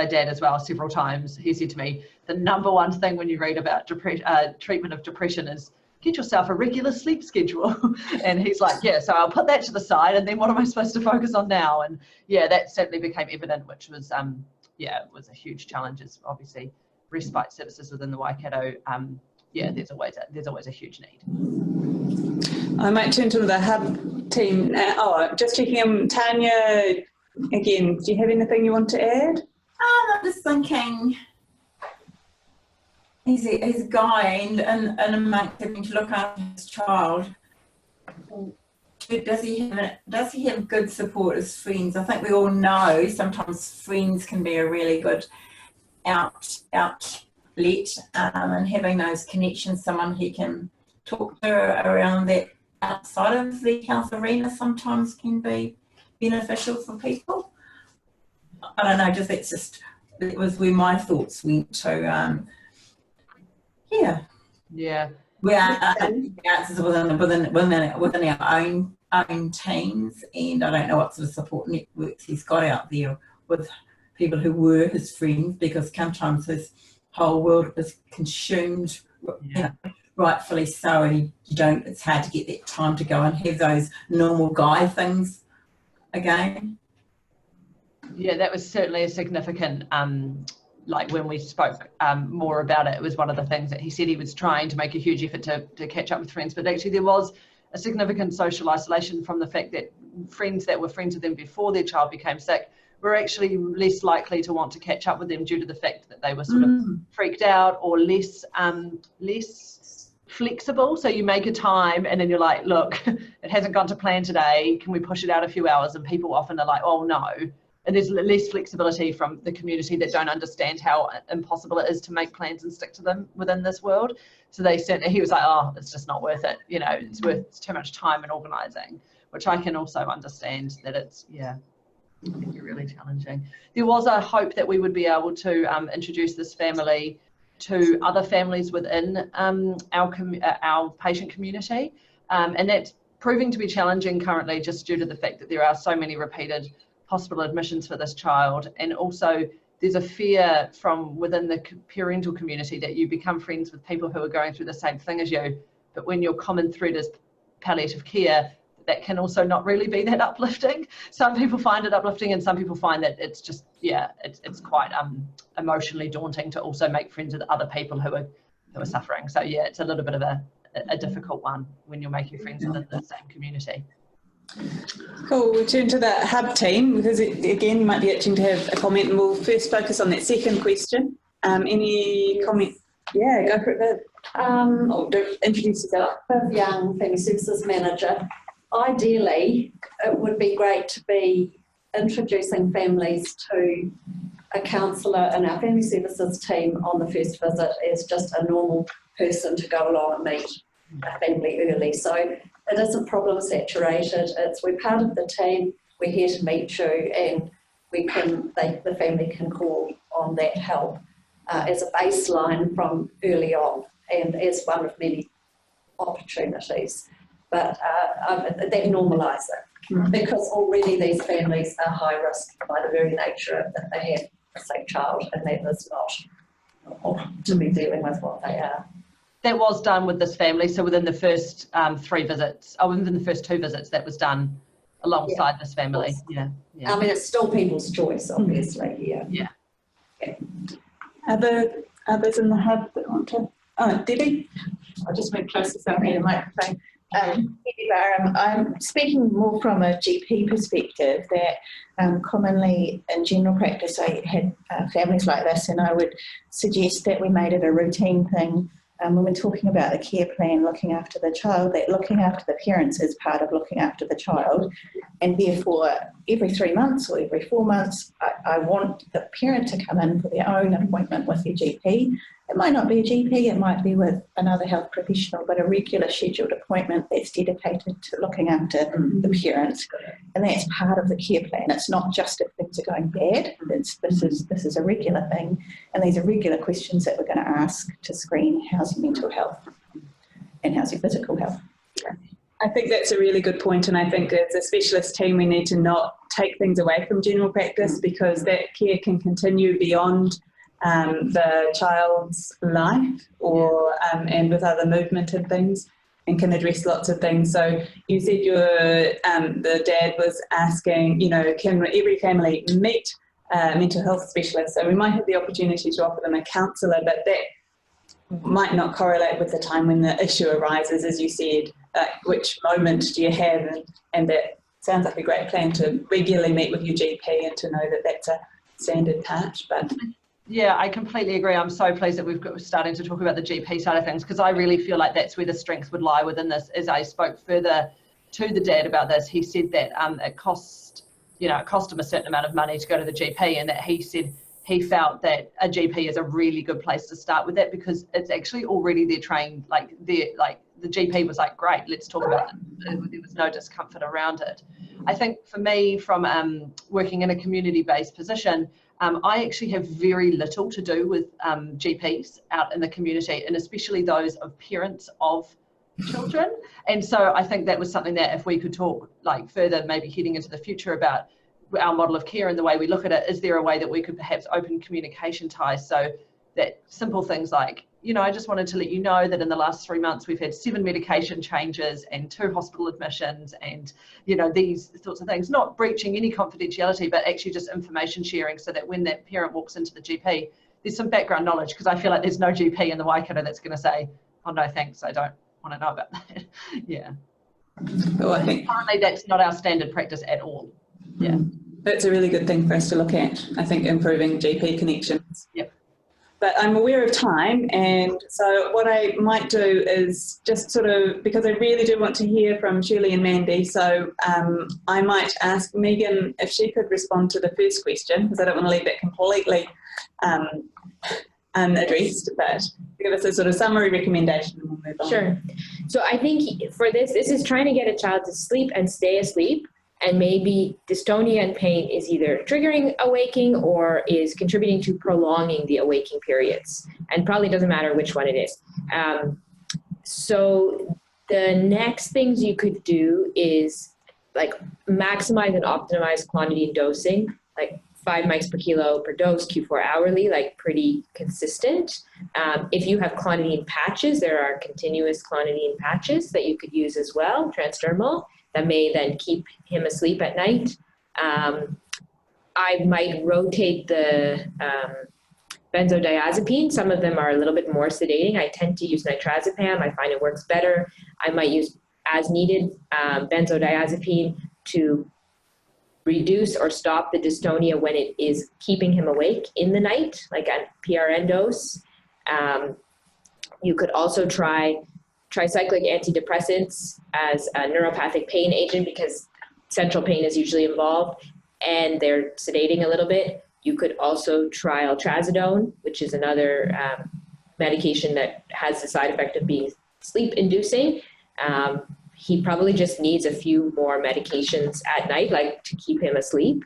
Dad as well several times. He said to me, the number one thing when you read about treatment of depression is get yourself a regular sleep schedule. And he's like, yeah, so I'll put that to the side, and then what am I supposed to focus on now? And yeah, that certainly became evident, which was it was a huge challenge. Is obviously respite services within the Waikato. There's always a huge need. I might turn to the hub team now. Just checking in, Tanya, again, do you have anything you want to add? I'm just thinking, he's a guy and a mate having to look after his child. Does he have good support as friends? I think we all know sometimes friends can be a really good outlet, and having those connections, someone he can talk to around that outside of the health arena sometimes can be beneficial for people. I don't know, it was where my thoughts went to. Yeah. Yeah. We are answers within our own teams, and I don't know what sort of support networks he's got out there with people who were his friends, because sometimes his whole world is consumed, you know, rightfully so, and it's hard to get that time to go and have those normal guy things again. Yeah, that was certainly a significant, like when we spoke more about it, it was one of the things that he said he was trying to make a huge effort to catch up with friends, but actually there was a significant social isolation from the fact that friends that were friends with them before their child became sick were actually less likely to want to catch up with them due to the fact that they were sort of freaked out or less flexible. So you make a time and then you're like, look, it hasn't gone to plan today, can we push it out a few hours? And people often are like, oh no. And there's less flexibility from the community that don't understand how impossible it is to make plans and stick to them within this world. So he was like, oh, it's just not worth it. You know, it's too much time and organising, which I can also understand that it's, it can be really challenging. There was a hope that we would be able to introduce this family to other families within our patient community. And that's proving to be challenging currently just due to the fact that there are so many repeated hospital admissions for this child, and also there's a fear from within the parental community that you become friends with people who are going through the same thing as you, but when your common thread is palliative care, that can also not really be that uplifting. Some people find it uplifting and some people find that it's just, it's quite emotionally daunting to also make friends with other people who are suffering. So it's a little bit of a difficult one when you're making friends within the same community. Cool, we'll turn to the hub team, because again, you might be itching to have a comment, and we'll first focus on that second question. Any comment? Yeah, go for it, introduce yourself. Young Family Services Manager. Ideally, it would be great to be introducing families to a counsellor in our family services team on the first visit as just a normal person to go along and meet a family early. So it isn't problem saturated. We're part of the team. We're here to meet you, and the family can call on that help as a baseline from early on, and as one of many opportunities. But that normalises it, because already these families are high risk by the very nature that they have a sick child, and that is not to be dealing with what they are. That was done with this family, so within the first 3 visits, within the first 2 visits, that was done alongside this family. Yeah. I mean, it's still people's choice, obviously. Yeah. Others in the hub that want to? Oh, Debbie? I'll just move closer so I need a microphone. Debbie Barham. I'm speaking more from a GP perspective, that commonly in general practice I had families like this, and I would suggest that we made it a routine thing when we're talking about the care plan, looking after the child, that looking after the parents is part of looking after the child, and therefore every 3 months or every 4 months I want the parent to come in for their own appointment with their GP. It might not be a GP, it might be with another health professional, but a regular scheduled appointment that's dedicated to looking after the parent, and that's part of the care plan. It's not just if things are going bad. This is a regular thing, and these are regular questions that we're going to ask to screen how's your mental health and how's your physical health. I think that's a really good point, and I think as a specialist team we need to not take things away from general practice, because that care can continue beyond the child's life and with other movement and things, and can address lots of things. So you said the dad was asking, can every family meet a mental health specialist? So we might have the opportunity to offer them a counsellor, but that might not correlate with the time when the issue arises, as you said. Which moment do you have? And that sounds like a great plan, to regularly meet with your GP and to know that that's a standard part. But yeah, I completely agree. I'm so pleased that we're starting to talk about the GP side of things, because I really feel like that's where the strength would lie within this. As I spoke further to the dad about this, he said that it cost him a certain amount of money to go to the GP, and that he said he felt that a GP is a really good place to start with that, because it's actually already they're trained, the GP was like, great, let's talk about it. There was no discomfort around it. I think for me, from working in a community-based position, I actually have very little to do with GPs out in the community, and especially those of parents of children. And so I think that was something that if we could talk like further, maybe heading into the future, about our model of care and the way we look at it, is there a way that we could perhaps open communication ties so that simple things like, you know, I just wanted to let you know that in the last 3 months we've had 7 medication changes and 2 hospital admissions, and, you know, these sorts of things, not breaching any confidentiality, but actually just information sharing, so that when that parent walks into the GP, there's some background knowledge, because I feel like there's no GP in the Waikato that's going to say, oh no thanks, I don't want to know about that. Yeah. Well, I think currently that's not our standard practice at all. Yeah. That's a really good thing for us to look at, I think, improving GP connections. Yep. But I'm aware of time, and so what I might do is just sort of, because I really do want to hear from Shirley and Mandy, so I might ask Megan if she could respond to the first question, because I don't want to leave that completely unaddressed, but give us a sort of summary recommendation and we'll move on. Sure. So I think for this is trying to get a child to sleep and stay asleep, and maybe dystonia and pain is either triggering awaking or is contributing to prolonging the awaking periods, and probably doesn't matter which one it is. So the next things you could do is like maximize and optimize quantity and dosing, like 5 mics per kilo per dose, Q4 hourly, like pretty consistent. If you have clonidine patches, there are continuous clonidine patches that you could use as well, transdermal, that may then keep him asleep at night. I might rotate the benzodiazepine. Some of them are a little bit more sedating. I tend to use nitrazepam. I find it works better. I might use as needed benzodiazepine to reduce or stop the dystonia when it is keeping him awake in the night, like a PRN dose. You could also try tricyclic antidepressants as a neuropathic pain agent, because central pain is usually involved and they're sedating a little bit. You could also try altrazodone, which is another medication that has the side effect of being sleep inducing. He probably just needs a few more medications at night, like to keep him asleep.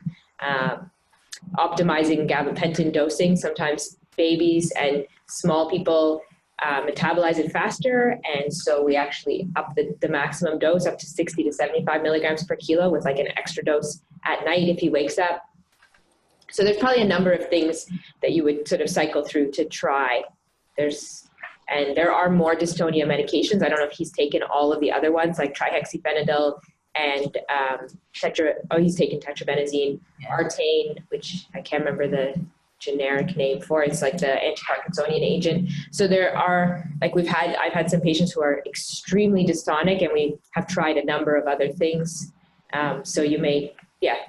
Optimizing gabapentin dosing. Sometimes babies and small people metabolize it faster, and so we actually up the maximum dose up to 60 to 75 milligrams per kilo with like an extra dose at night if he wakes up. So there's probably a number of things that you would sort of cycle through to try. There are more dystonia medications. I don't know if he's taken all of the other ones, like trihexyphenidyl and he's taken tetrabenazine, Artane, which I can't remember the generic name for. It's like the anti-Parkinsonian agent. So there are, like I've had some patients who are extremely dystonic, and we have tried a number of other things. So you may,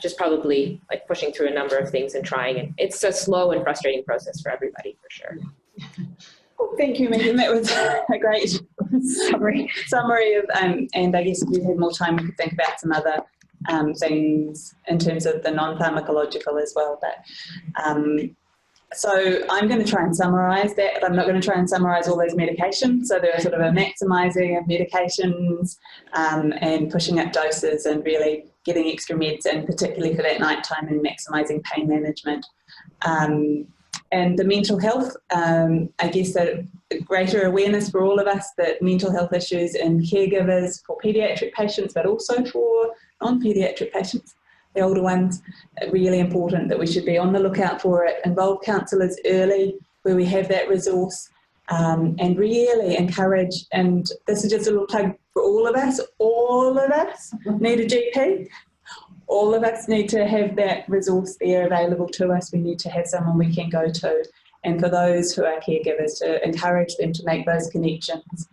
just probably like pushing through a number of things and trying it. It's a slow and frustrating process for everybody, for sure. Thank you, Megan. That was a great summary of, and I guess if we had more time, we could think about some other things in terms of the non-pharmacological as well. But so I'm going to try and summarise that, but I'm not going to try and summarise all those medications. So there are sort of a maximising of medications and pushing up doses and really getting extra meds, and particularly for that nighttime, and maximising pain management. And the mental health, I guess that greater awareness for all of us that mental health issues in caregivers for paediatric patients, but also for non-paediatric patients, the older ones, really important that we should be on the lookout for it. Involve counsellors early where we have that resource, and really encourage, and this is just a little plug for all of us need a GP. All of us need to have that resource there available to us. We need to have someone we can go to. And for those who are caregivers, to encourage them to make those connections,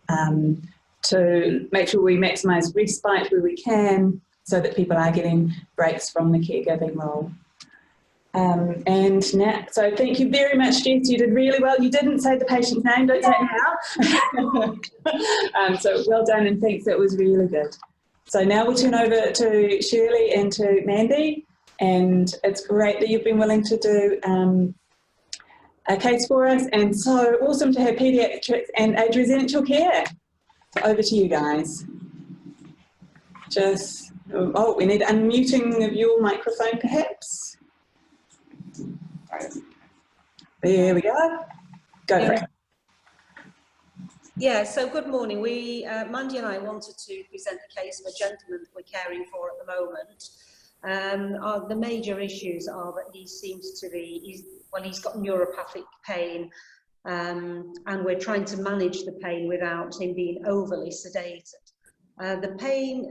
to make sure we maximise respite where we can, so that people are getting breaks from the caregiving role. And now, so thank you very much, Jess. You did really well. You didn't say the patient's name, don't say it now. So well done, and thanks, that was really good. So now we'll turn over to Shirley and to Mandy, and it's great that you've been willing to do a case for us, and so awesome to have paediatrics and age residential care. So over to you guys. We need unmuting of your microphone perhaps. There we go. Go for it. Yeah, so good morning. Mandy and I wanted to present the case of a gentleman that we're caring for at the moment. The major issues are that he seems to be, he's got neuropathic pain, and we're trying to manage the pain without him being overly sedated. The pain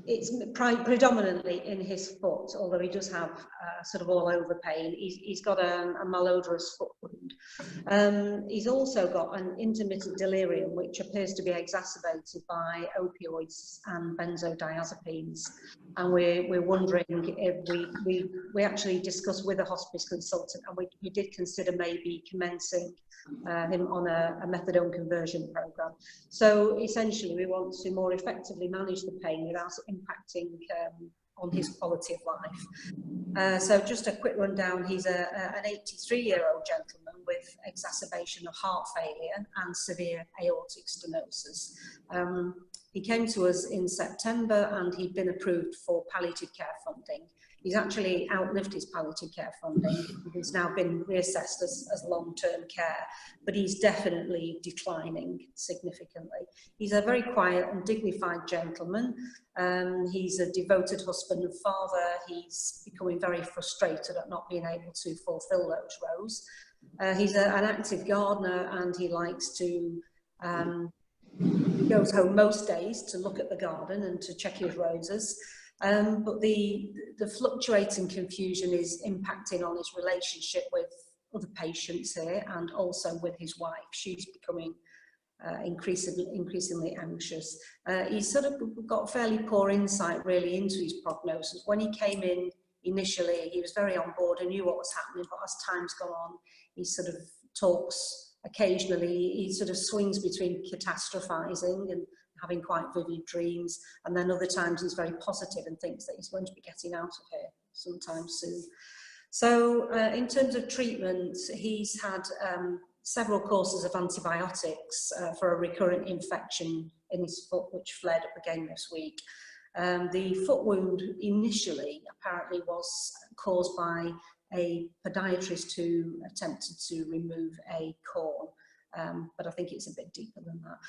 it's predominantly in his foot, although he does have sort of all over pain. He's got a malodorous foot wound. He's also got an intermittent delirium, which appears to be exacerbated by opioids and benzodiazepines. And we're wondering if we actually discussed with a hospice consultant, and we did consider maybe commencing him on a methadone conversion program. So essentially, we want to more effectively manage the pain without impacting on his quality of life. So just a quick rundown, he's an 83-year-old gentleman with exacerbation of heart failure and severe aortic stenosis. He came to us in September and he'd been approved for palliative care funding. He's actually outlived his palliative care funding. He's now been reassessed as long-term care, but he's definitely declining significantly. He's a very quiet and dignified gentleman. He's a devoted husband and father. He's becoming very frustrated at not being able to fulfill those roles. He's an active gardener, and he likes to he goes home most days to look at the garden and to check his roses. But the fluctuating confusion is impacting on his relationship with other patients here, and also with his wife. She's becoming increasingly anxious. He's sort of got fairly poor insight really into his prognosis. When he came in initially, he was very on board and knew what was happening, but as time's gone on, he sort of talks occasionally. He sort of swings between catastrophizing and having quite vivid dreams, and then other times he's very positive and thinks that he's going to be getting out of here sometime soon. So in terms of treatment, he's had several courses of antibiotics for a recurrent infection in his foot, which flared up again this week. The foot wound initially apparently was caused by a podiatrist who attempted to remove a corn. But I think it's a bit deeper than that.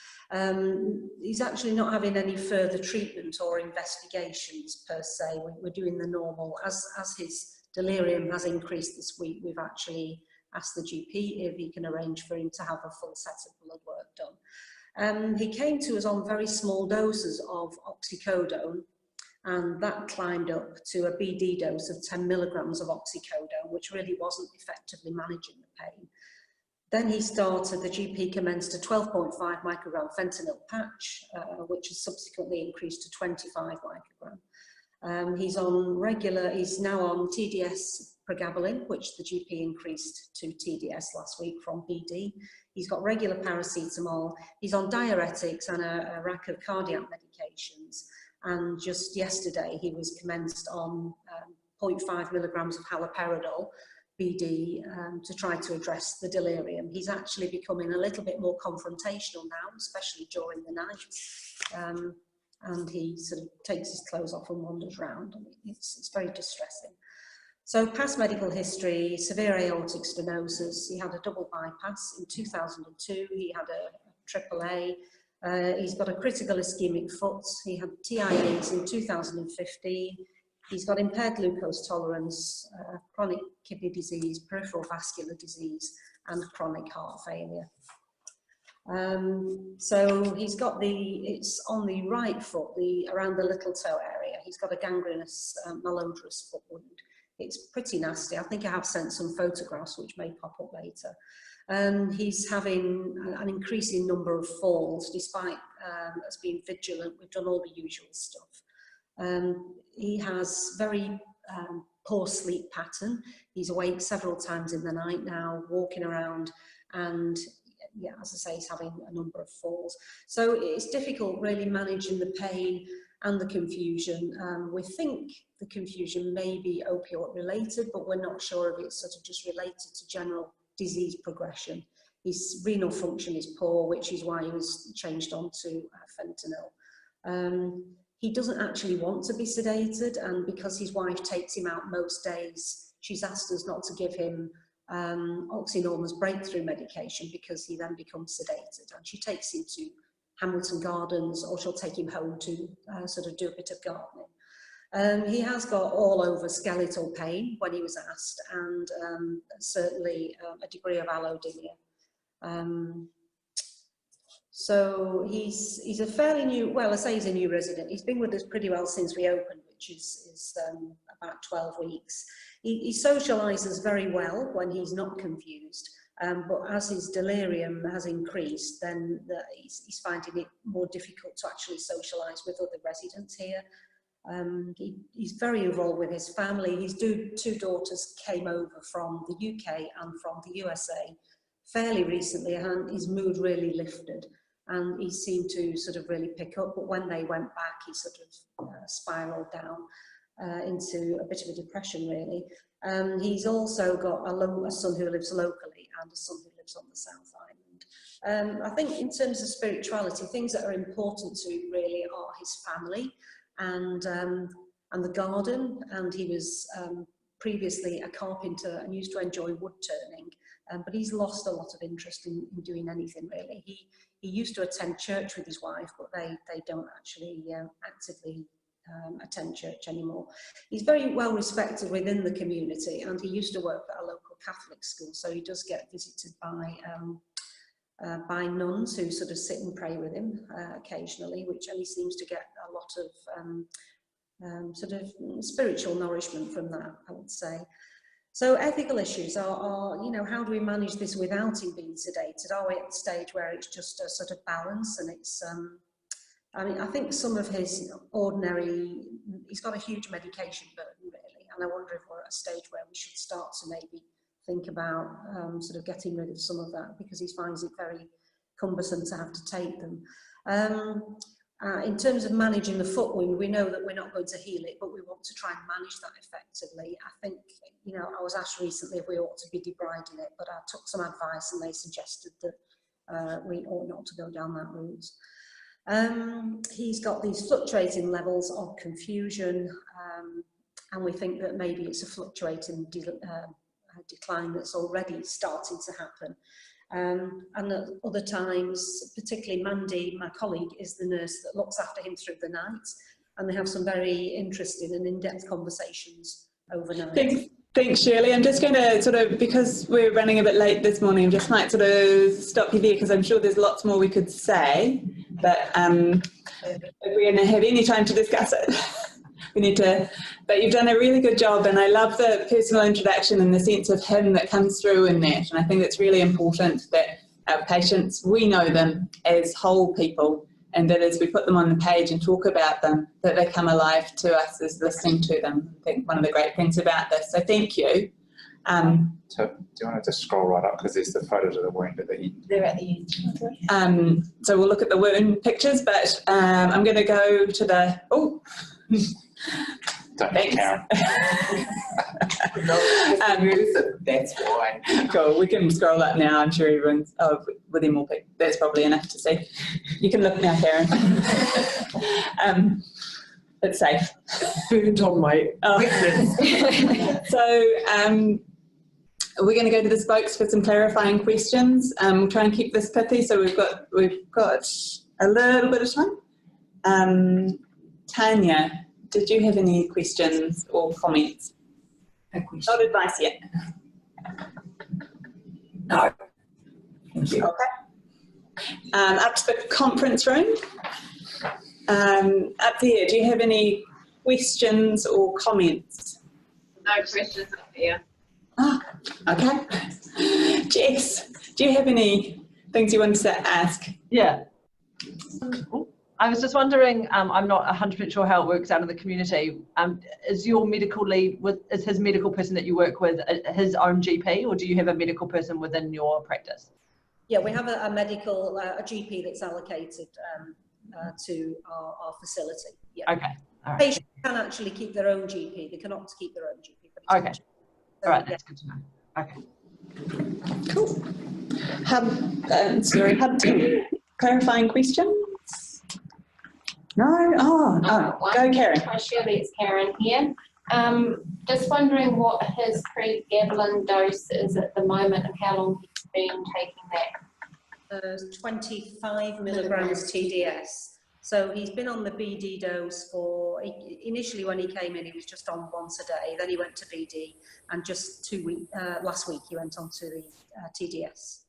He's actually not having any further treatment or investigations per se. We're doing the normal. As his delirium has increased this week, we've actually asked the GP if he can arrange for him to have a full set of blood work done. He came to us on very small doses of oxycodone, and that climbed up to a BD dose of 10 milligrams of oxycodone, which really wasn't effectively managing the pain. Then the GP commenced a 12.5 microgram fentanyl patch, which has subsequently increased to 25 microgram. He's now on TDS pregabalin, which the GP increased to TDS last week from BD. He's got regular paracetamol. He's on diuretics and a rack of cardiac medications. And just yesterday, he was commenced on 0.5 milligrams of haloperidol, BD, to try to address the delirium. He's actually becoming a little bit more confrontational now, especially during the night. And he sort of takes his clothes off and wanders around. And it's very distressing. So past medical history, severe aortic stenosis. He had a double bypass in 2002. He had a AAA. He's got a critical ischemic foot. He had TIAs in 2015. He's got impaired glucose tolerance, chronic kidney disease, peripheral vascular disease, and chronic heart failure. So he's got it's on the right foot, around the little toe area. He's got a gangrenous malodorous foot wound. It's pretty nasty. I think I have sent some photographs which may pop up later. He's having an increasing number of falls, despite us being vigilant. We've done all the usual stuff. He has very poor sleep pattern. He's awake several times in the night now, walking around, and yeah, as I say, he's having a number of falls. So it's difficult really managing the pain and the confusion. We think the confusion may be opioid related, but we're not sure if it's sort of just related to general disease progression. His renal function is poor, which is why he was changed on to fentanyl. he doesn't actually want to be sedated, and because his wife takes him out most days, she's asked us not to give him oxynormous breakthrough medication because he then becomes sedated, and she takes him to Hamilton Gardens, or she'll take him home to sort of do a bit of gardening. He has got all over skeletal pain when he was asked, and certainly a degree of allodynia. So he's a fairly new, well, I say he's a new resident. He's been with us pretty well since we opened, which is about 12 weeks. He socialises very well when he's not confused, but as his delirium has increased, then he's finding it more difficult to actually socialise with other residents here. He's very involved with his family. His two daughters came over from the UK and from the USA fairly recently, and his mood really lifted. And he seemed to sort of really pick up, but when they went back, he sort of spiralled down into a bit of a depression, really. He's also got a son who lives locally and a son who lives on the South Island. I think in terms of spirituality, things that are important to him really are his family and the garden. And he was previously a carpenter and used to enjoy wood turning. But he's lost a lot of interest in doing anything, really. He used to attend church with his wife, but they don't actually actively attend church anymore. He's very well respected within the community, and he used to work at a local Catholic school, so he does get visited by nuns who sort of sit and pray with him occasionally, and he seems to get a lot of sort of spiritual nourishment from that, I would say. So ethical issues are, you know, how do we manage this without him being sedated? Are we at the stage where it's just a sort of balance, and it's, I mean, I think some of his he's got a huge medication burden, really, and I wonder if we're at a stage where we should start to maybe think about sort of getting rid of some of that, because he finds it very cumbersome to have to take them. In terms of managing the foot wound, we know that we're not going to heal it, but we want to try and manage that effectively. I think, you know, I was asked recently if we ought to be debriding it, but I took some advice and they suggested that we ought not to go down that route. He's got these fluctuating levels of confusion, and we think that maybe it's a fluctuating decline that's already starting to happen. And at other times, particularly Mandy, my colleague, is the nurse that looks after him through the night, and they have some very interesting and in-depth conversations overnight. Thanks, Shirley. I'm just going to sort of, because we're running a bit late this morning, just might sort of stop you there, because I'm sure there's lots more we could say, but if we're going to have any time to discuss it, we need to, but you've done a really good job, and I love the personal introduction and the sense of him that comes through in that, and I think it's really important that our patients, we know them as whole people, and that as we put them on the page and talk about them, that they come alive to us as listening to them. I think one of the great things about this, so thank you. So do you want to just scroll right up, because there's the photos of the wound at the end. They're at the end. So we'll look at the wound pictures, but I'm going to go to the, Thanks. Karen. That's why. Cool, we can scroll up now. I'm sure everyone's, with them all picked. That's probably enough to see. You can look now, Karen. It's safe. Burned on my So we're going to go to the spokes for some clarifying questions. We'll try and keep this pithy, so we've got a little bit of time. Tanya, did you have any questions or comments? Not advice yet. No. Thank you. Okay. Up to the conference room. Up there, do you have any questions or comments? No questions up here. Ah, okay. Jess, do you have any things you wanted to ask? Yeah. I was just wondering, I'm not 100% sure how it works out in the community. Is your medical lead, is his medical person that you work with his own GP, or do you have a medical person within your practice? Yeah, we have a medical, a GP that's allocated to our facility. Yeah. Okay. All right. Patients can actually keep their own GP. They can opt to keep their own GP. But okay. All right, that's good to know. Okay. Cool. Hub 2, clarifying questions? No? Oh, go Karen. Hi Shirley, it's Karen here. Just wondering what his pregabalin dose is at the moment and how long he's been taking that. 25 milligrams TDS. So he's been on the BD dose for, initially when he came in, he was just on once a day, then he went to BD, and just last week he went on to the TDS.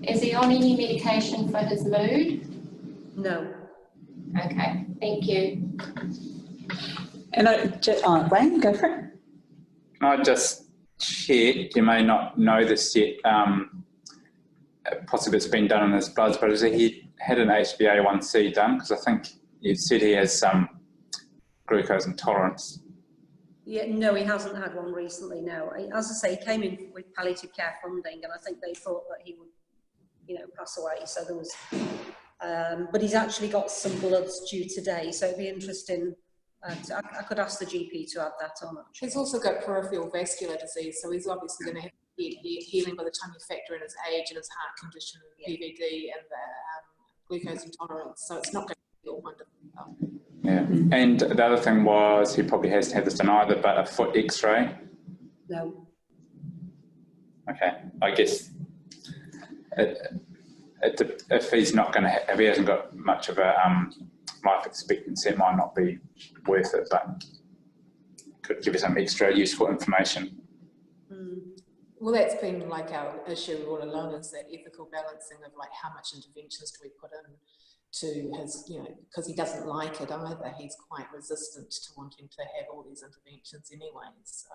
Is he on any medication for his mood? No. Okay, thank you. And Wayne, go for it. Can I just check, you may not know this yet, possibly it's been done in his bloods, but has he had an HbA1c done? Because I think you said he has some glucose intolerance. Yeah, no, he hasn't had one recently, no. As I say, he came in with palliative care funding, and I think they thought that he would, pass away. So there was, but he's actually got some bloods due today, so it'd be interesting. I could ask the GP to add that on. Actually. He's also got peripheral vascular disease, so he's obviously going to have healing by the time you factor in his age and his heart condition, and PVD, and the glucose intolerance. So it's not going to be all wonderful. Yeah, and the other thing was he probably hasn't had this done either, but a foot X-ray. No. Okay, I guess if he's not going to, if he hasn't got much of a life expectancy, it might not be worth it, but could give you some extra useful information. Well, that's been like our issue all along, is that ethical balancing of like how much interventions do we put in to his, because he doesn't like it either. He's quite resistant to wanting to have all these interventions anyway. So,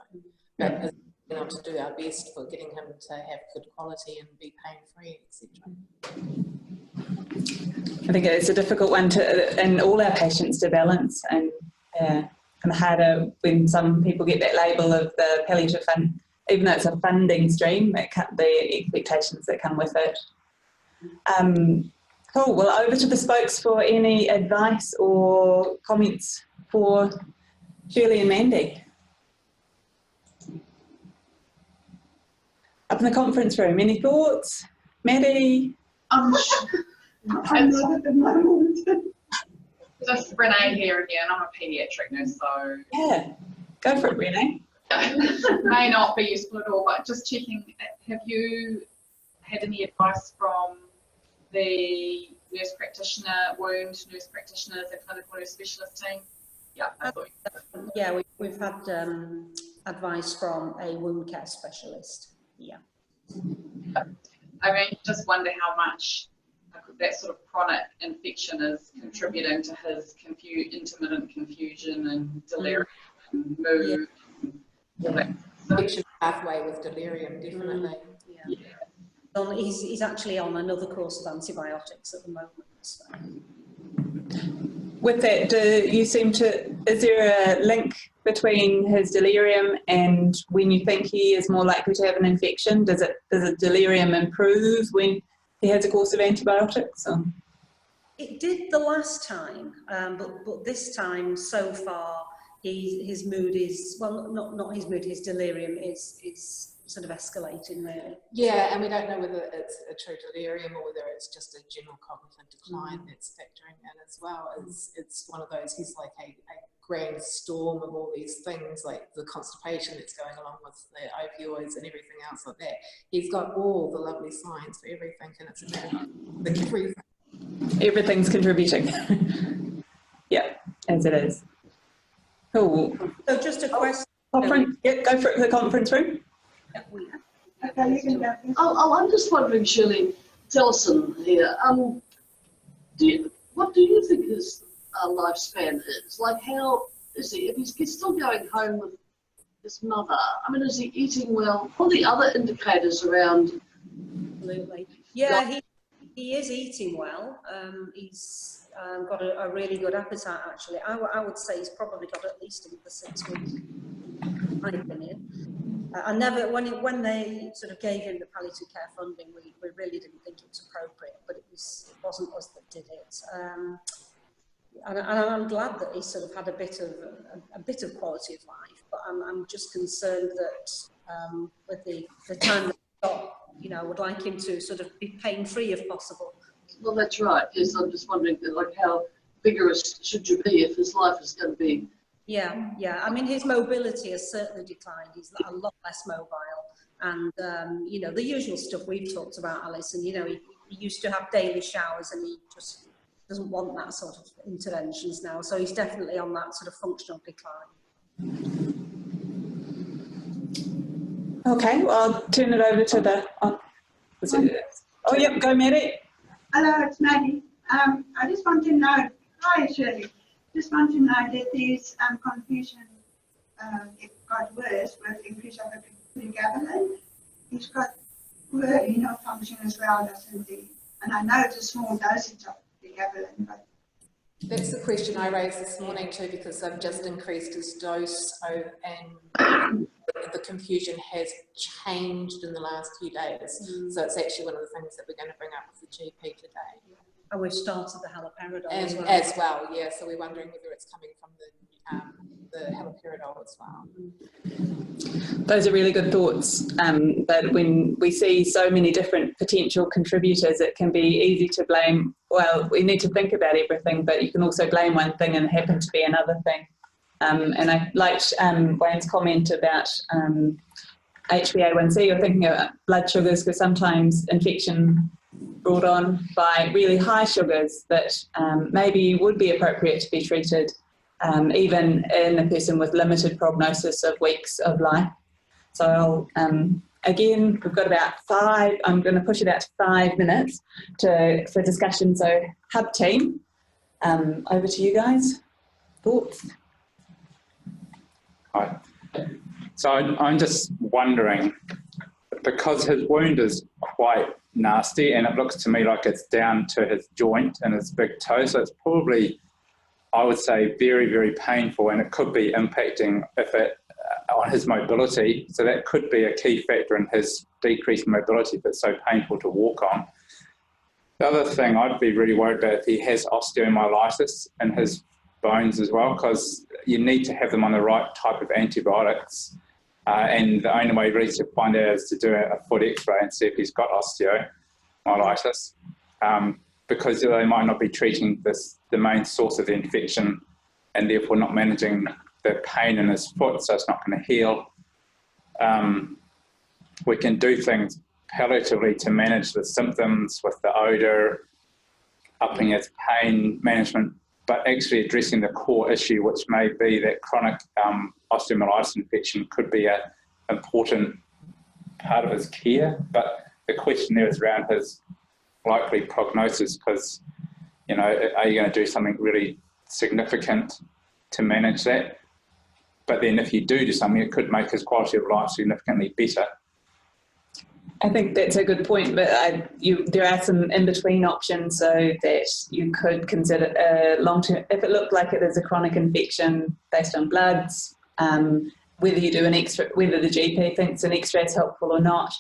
but being able to do our best for getting him to have good quality and be pain-free, etc. I think it's a difficult one and all our patients to balance, and harder when some people get that label of the palliative fund, even though it's a funding stream, the expectations that come with it. Cool, well, over to the spokes for any advice or comments for Shirley and Mandy. Up in the conference room, any thoughts? Maddie? Just Renee here again. I'm a paediatric nurse, so yeah, go for it, Renee. May not be useful at all, but just checking, have you had any advice from the nurse practitioner, wound nurse practitioners, the clinical nurse specialist team? Yeah, I thought. Yeah, we've had advice from a wound care specialist. Yeah. I mean, just wonder how much that sort of chronic infection is contributing to his intermittent confusion and delirium and mood. Infection pathway with delirium, definitely. Yeah. He's actually on another course of antibiotics at the moment. So. With that, is there a link between his delirium and when you think he is more likely to have an infection? Does the delirium improve when he has a course of antibiotics? Or? It did the last time, but this time so far, his mood is, well, not his mood, his delirium is sort of escalating really. Yeah, and we don't know whether it's a true delirium or whether it's just a general cognitive decline that's factoring in as well. It's one of those, he's like a grand storm of all these things, like the constipation that's going along with the opioids and everything else like that. He's got all the lovely signs for everything, and it's about the everything. Everything's contributing. Yeah, as it is. Cool. So just a question. Conference, yeah, go for it, the conference room. Okay, you can go. I'm just wondering, Shirley, Tellison here. What do you think his lifespan is? Like, how is he? If he's still going home with his mother, I mean, is he eating well? What are the other indicators around? Absolutely. Yeah, he is eating well. He's got a really good appetite, actually. I would say he's probably got at least another 6 weeks, in my opinion. I never, when they sort of gave him the palliative care funding, we really didn't think it was appropriate, but it wasn't us that did it. And I'm glad that he sort of had a bit of quality of life, but I'm just concerned that with the time that he's got, I would like him to sort of be pain-free if possible. Well, that's right. Yes, I'm just wondering, like, how vigorous should you be if his life is going to be? Yeah, yeah. I mean, his mobility has certainly declined. He's a lot less mobile. And, you know, the usual stuff we've talked about, Alice, and, you know, he used to have daily showers and he just doesn't want that sort of interventions now. So he's definitely on that sort of functional decline. Okay, well, I'll turn it over to the... Oh, yep, go Maddie. Hello, it's Maddie. I just want to know, hi Shirley, just want to know that there's confusion, it got worse with increase of pregabalin. He's got poor renal function as well, doesn't he? And I know it's a small dosage of pregabalin, but... That's the question I raised this morning too, because I've just increased his dose, and the confusion has changed in the last few days. So it's actually one of the things that we're going to bring up with the GP today. And we've started the haloperidol as well. Yeah, so we're wondering whether it's coming from the haloperidol as well. Those are really good thoughts, but when we see so many different potential contributors, it can be easy to blame, well, we need to think about everything, but you can also blame one thing and it happen to be another thing. And I liked Wayne's comment about HbA1c, or thinking about blood sugars, because sometimes infection brought on by really high sugars that maybe would be appropriate to be treated even in a person with limited prognosis of weeks of life. So again, we've got about I'm going to push it out to 5 minutes for discussion. So hub team, over to you guys. Thoughts? Hi. So I'm just wondering, because his wound is quite nasty and it looks to me like it's down to his joint and his big toe, so it's probably, I would say, very, very painful, and it could be impacting on his mobility. So that could be a key factor in his decreased mobility if it's so painful to walk on. The other thing I'd be really worried about if he has osteomyelitis in his bones as well, because you need to have them on the right type of antibiotics. And the only way really to find out is to do a foot x-ray and see if he's got osteomyelitis, because they might not be treating the main source of the infection and therefore not managing the pain in his foot, so it's not going to heal. We can do things palliatively to manage the symptoms with the odour, upping his pain management, but actually addressing the core issue, which may be that chronic osteomyelitis infection, could be an important part of his care. But the question there is around his likely prognosis, because, you know, are you going to do something really significant to manage that? But then if you do something, it could make his quality of life significantly better. I think that's a good point, but there are some in-between options, so that you could consider long-term, if it looked like it is a chronic infection based on bloods, whether you do an X-ray, whether the GP thinks an X-ray is helpful or not,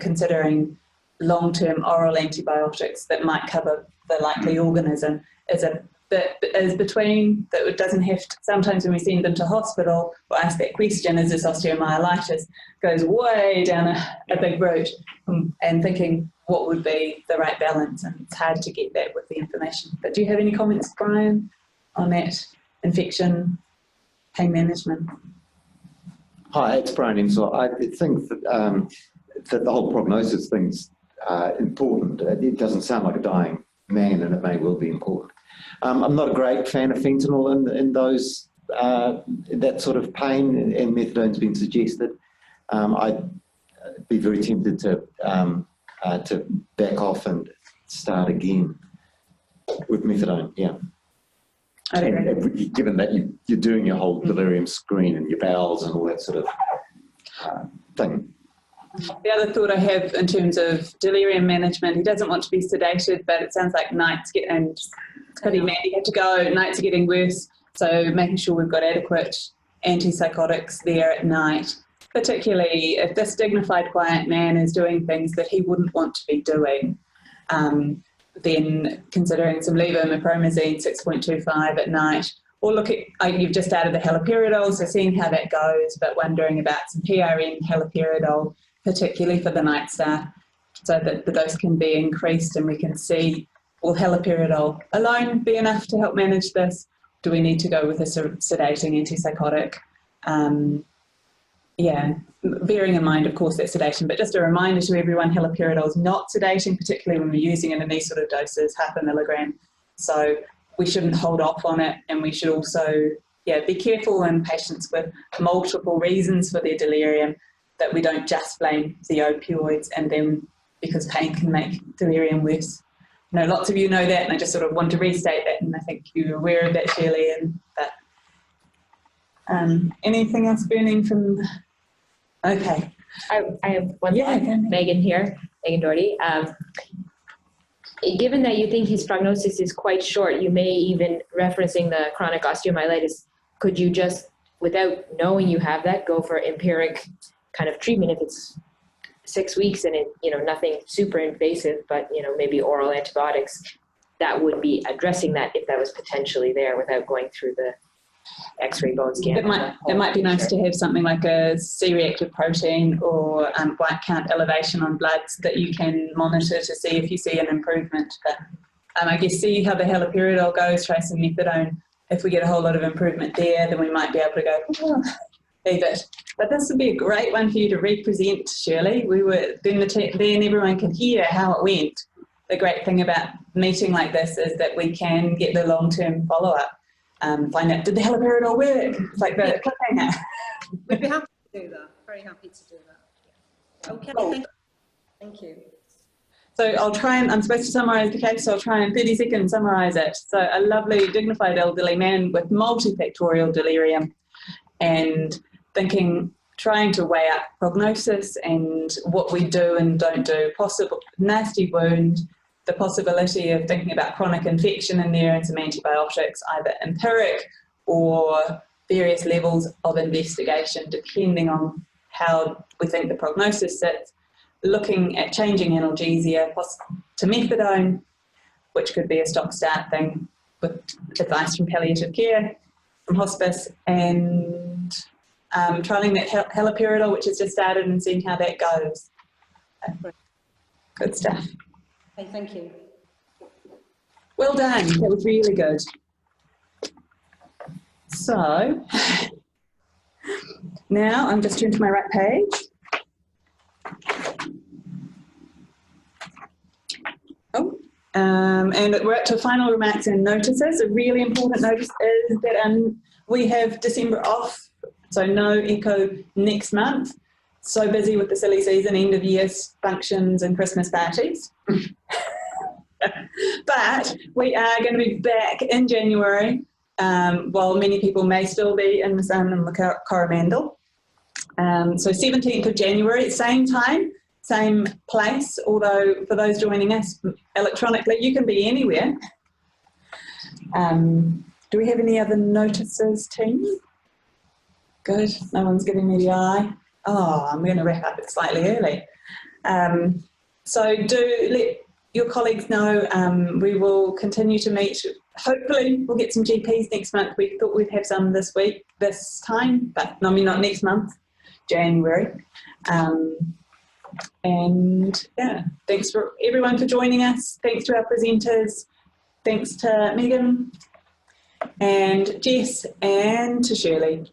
considering long-term oral antibiotics that might cover the likely organism is between, that it doesn't have to, sometimes when we send them to hospital or ask that question, is this osteomyelitis, goes way down a big route, and thinking what would be the right balance, and it's hard to get that with the information. But do you have any comments, Brian, on that infection, pain management? Hi, it's Brian Ensor. I think that, that the whole prognosis thing's important. It doesn't sound like a dying man, and it may well be important. I'm not a great fan of fentanyl in those that sort of pain, and methadone's been suggested. I'd be very tempted to back off and start again with methadone. Yeah. And given that you're doing your whole delirium screen and your bowels and all that sort of thing. The other thought I have in terms of delirium management, he doesn't want to be sedated, but it sounds like nights pretty mad, you have to go, nights are getting worse, so making sure we've got adequate antipsychotics there at night, particularly if this dignified, quiet man is doing things that he wouldn't want to be doing, then considering some levomethomazine 6.25 at night, or look at, you've just added the haloperidol, so seeing how that goes, but wondering about some PRN haloperidol, particularly for the night staff, so that the dose can be increased and we can see will haloperidol alone be enough to help manage this? Do we need to go with a sedating antipsychotic? Yeah, bearing in mind, of course, that sedation, but just a reminder to everyone, haloperidol is not sedating, particularly when we're using it in these sort of doses, 0.5 milligram. So we shouldn't hold off on it, and we should also, yeah, be careful in patients with multiple reasons for their delirium that we don't just blame the opioids and then because pain can make delirium worse. You know, lots of you know that, and I just sort of want to restate that, and I think you're aware of that, Shirley. And but anything else burning from? Okay. I have one thought. Megan here, Megan Doherty. Given that you think his prognosis is quite short, you may even, referencing the chronic osteomyelitis, could you just, without knowing you have that, go for empiric kind of treatment if it's 6 weeks and it, you know, nothing super invasive, but, you know, maybe oral antibiotics, that would be addressing that if that was potentially there without going through the X-ray bone scan. It might be nice to have something like a C-reactive protein or white count elevation on bloods that you can monitor to see if you see an improvement. But I guess see how the haloperidol goes, try some methadone. If we get a whole lot of improvement there, then we might be able to go, oh, leave it. But this would be a great one for you to represent, Shirley. Then everyone can hear how it went. The great thing about meeting like this is that we can get the long-term follow-up. Find out, did the haloperidol work? It's like the cliffhanger. We'd be happy to do that. Very happy to do that. Okay, cool. Thank you. So I'll try and, I'm supposed to summarise the case, so I'll try in 30 seconds summarise it. So a lovely, dignified elderly man with multifactorial delirium and trying to weigh up prognosis and what we do and don't do, possible nasty wound, the possibility of thinking about chronic infection in there and some antibiotics, either empiric or various levels of investigation, depending on how we think the prognosis sits, looking at changing analgesia to methadone, which could be a stop-start thing with advice from palliative care, from hospice, and trialling that haloperidol, which has just started, and seeing how that goes. Good stuff. Okay, thank you. Well done. That was really good. So now I'm just turning to my right page. And we're up to final remarks and notices. A really important notice is that we have December off, so no echo next month. So busy with the silly season, end of year functions and Christmas parties. But we are going to be back in January, while many people may still be in the sun and the Coromandel. So 17th of January, same time, same place, although for those joining us electronically, you can be anywhere. Do we have any other notices, team? Good, no one's giving me the eye. Oh, I'm going to wrap up it slightly early. So do let your colleagues know we will continue to meet. Hopefully we'll get some GPs next month. We thought we'd have some this week, this time, but I mean not next month, January. And yeah, thanks for everyone for joining us. Thanks to our presenters. Thanks to Megan and Jess and to Shirley.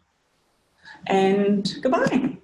And goodbye.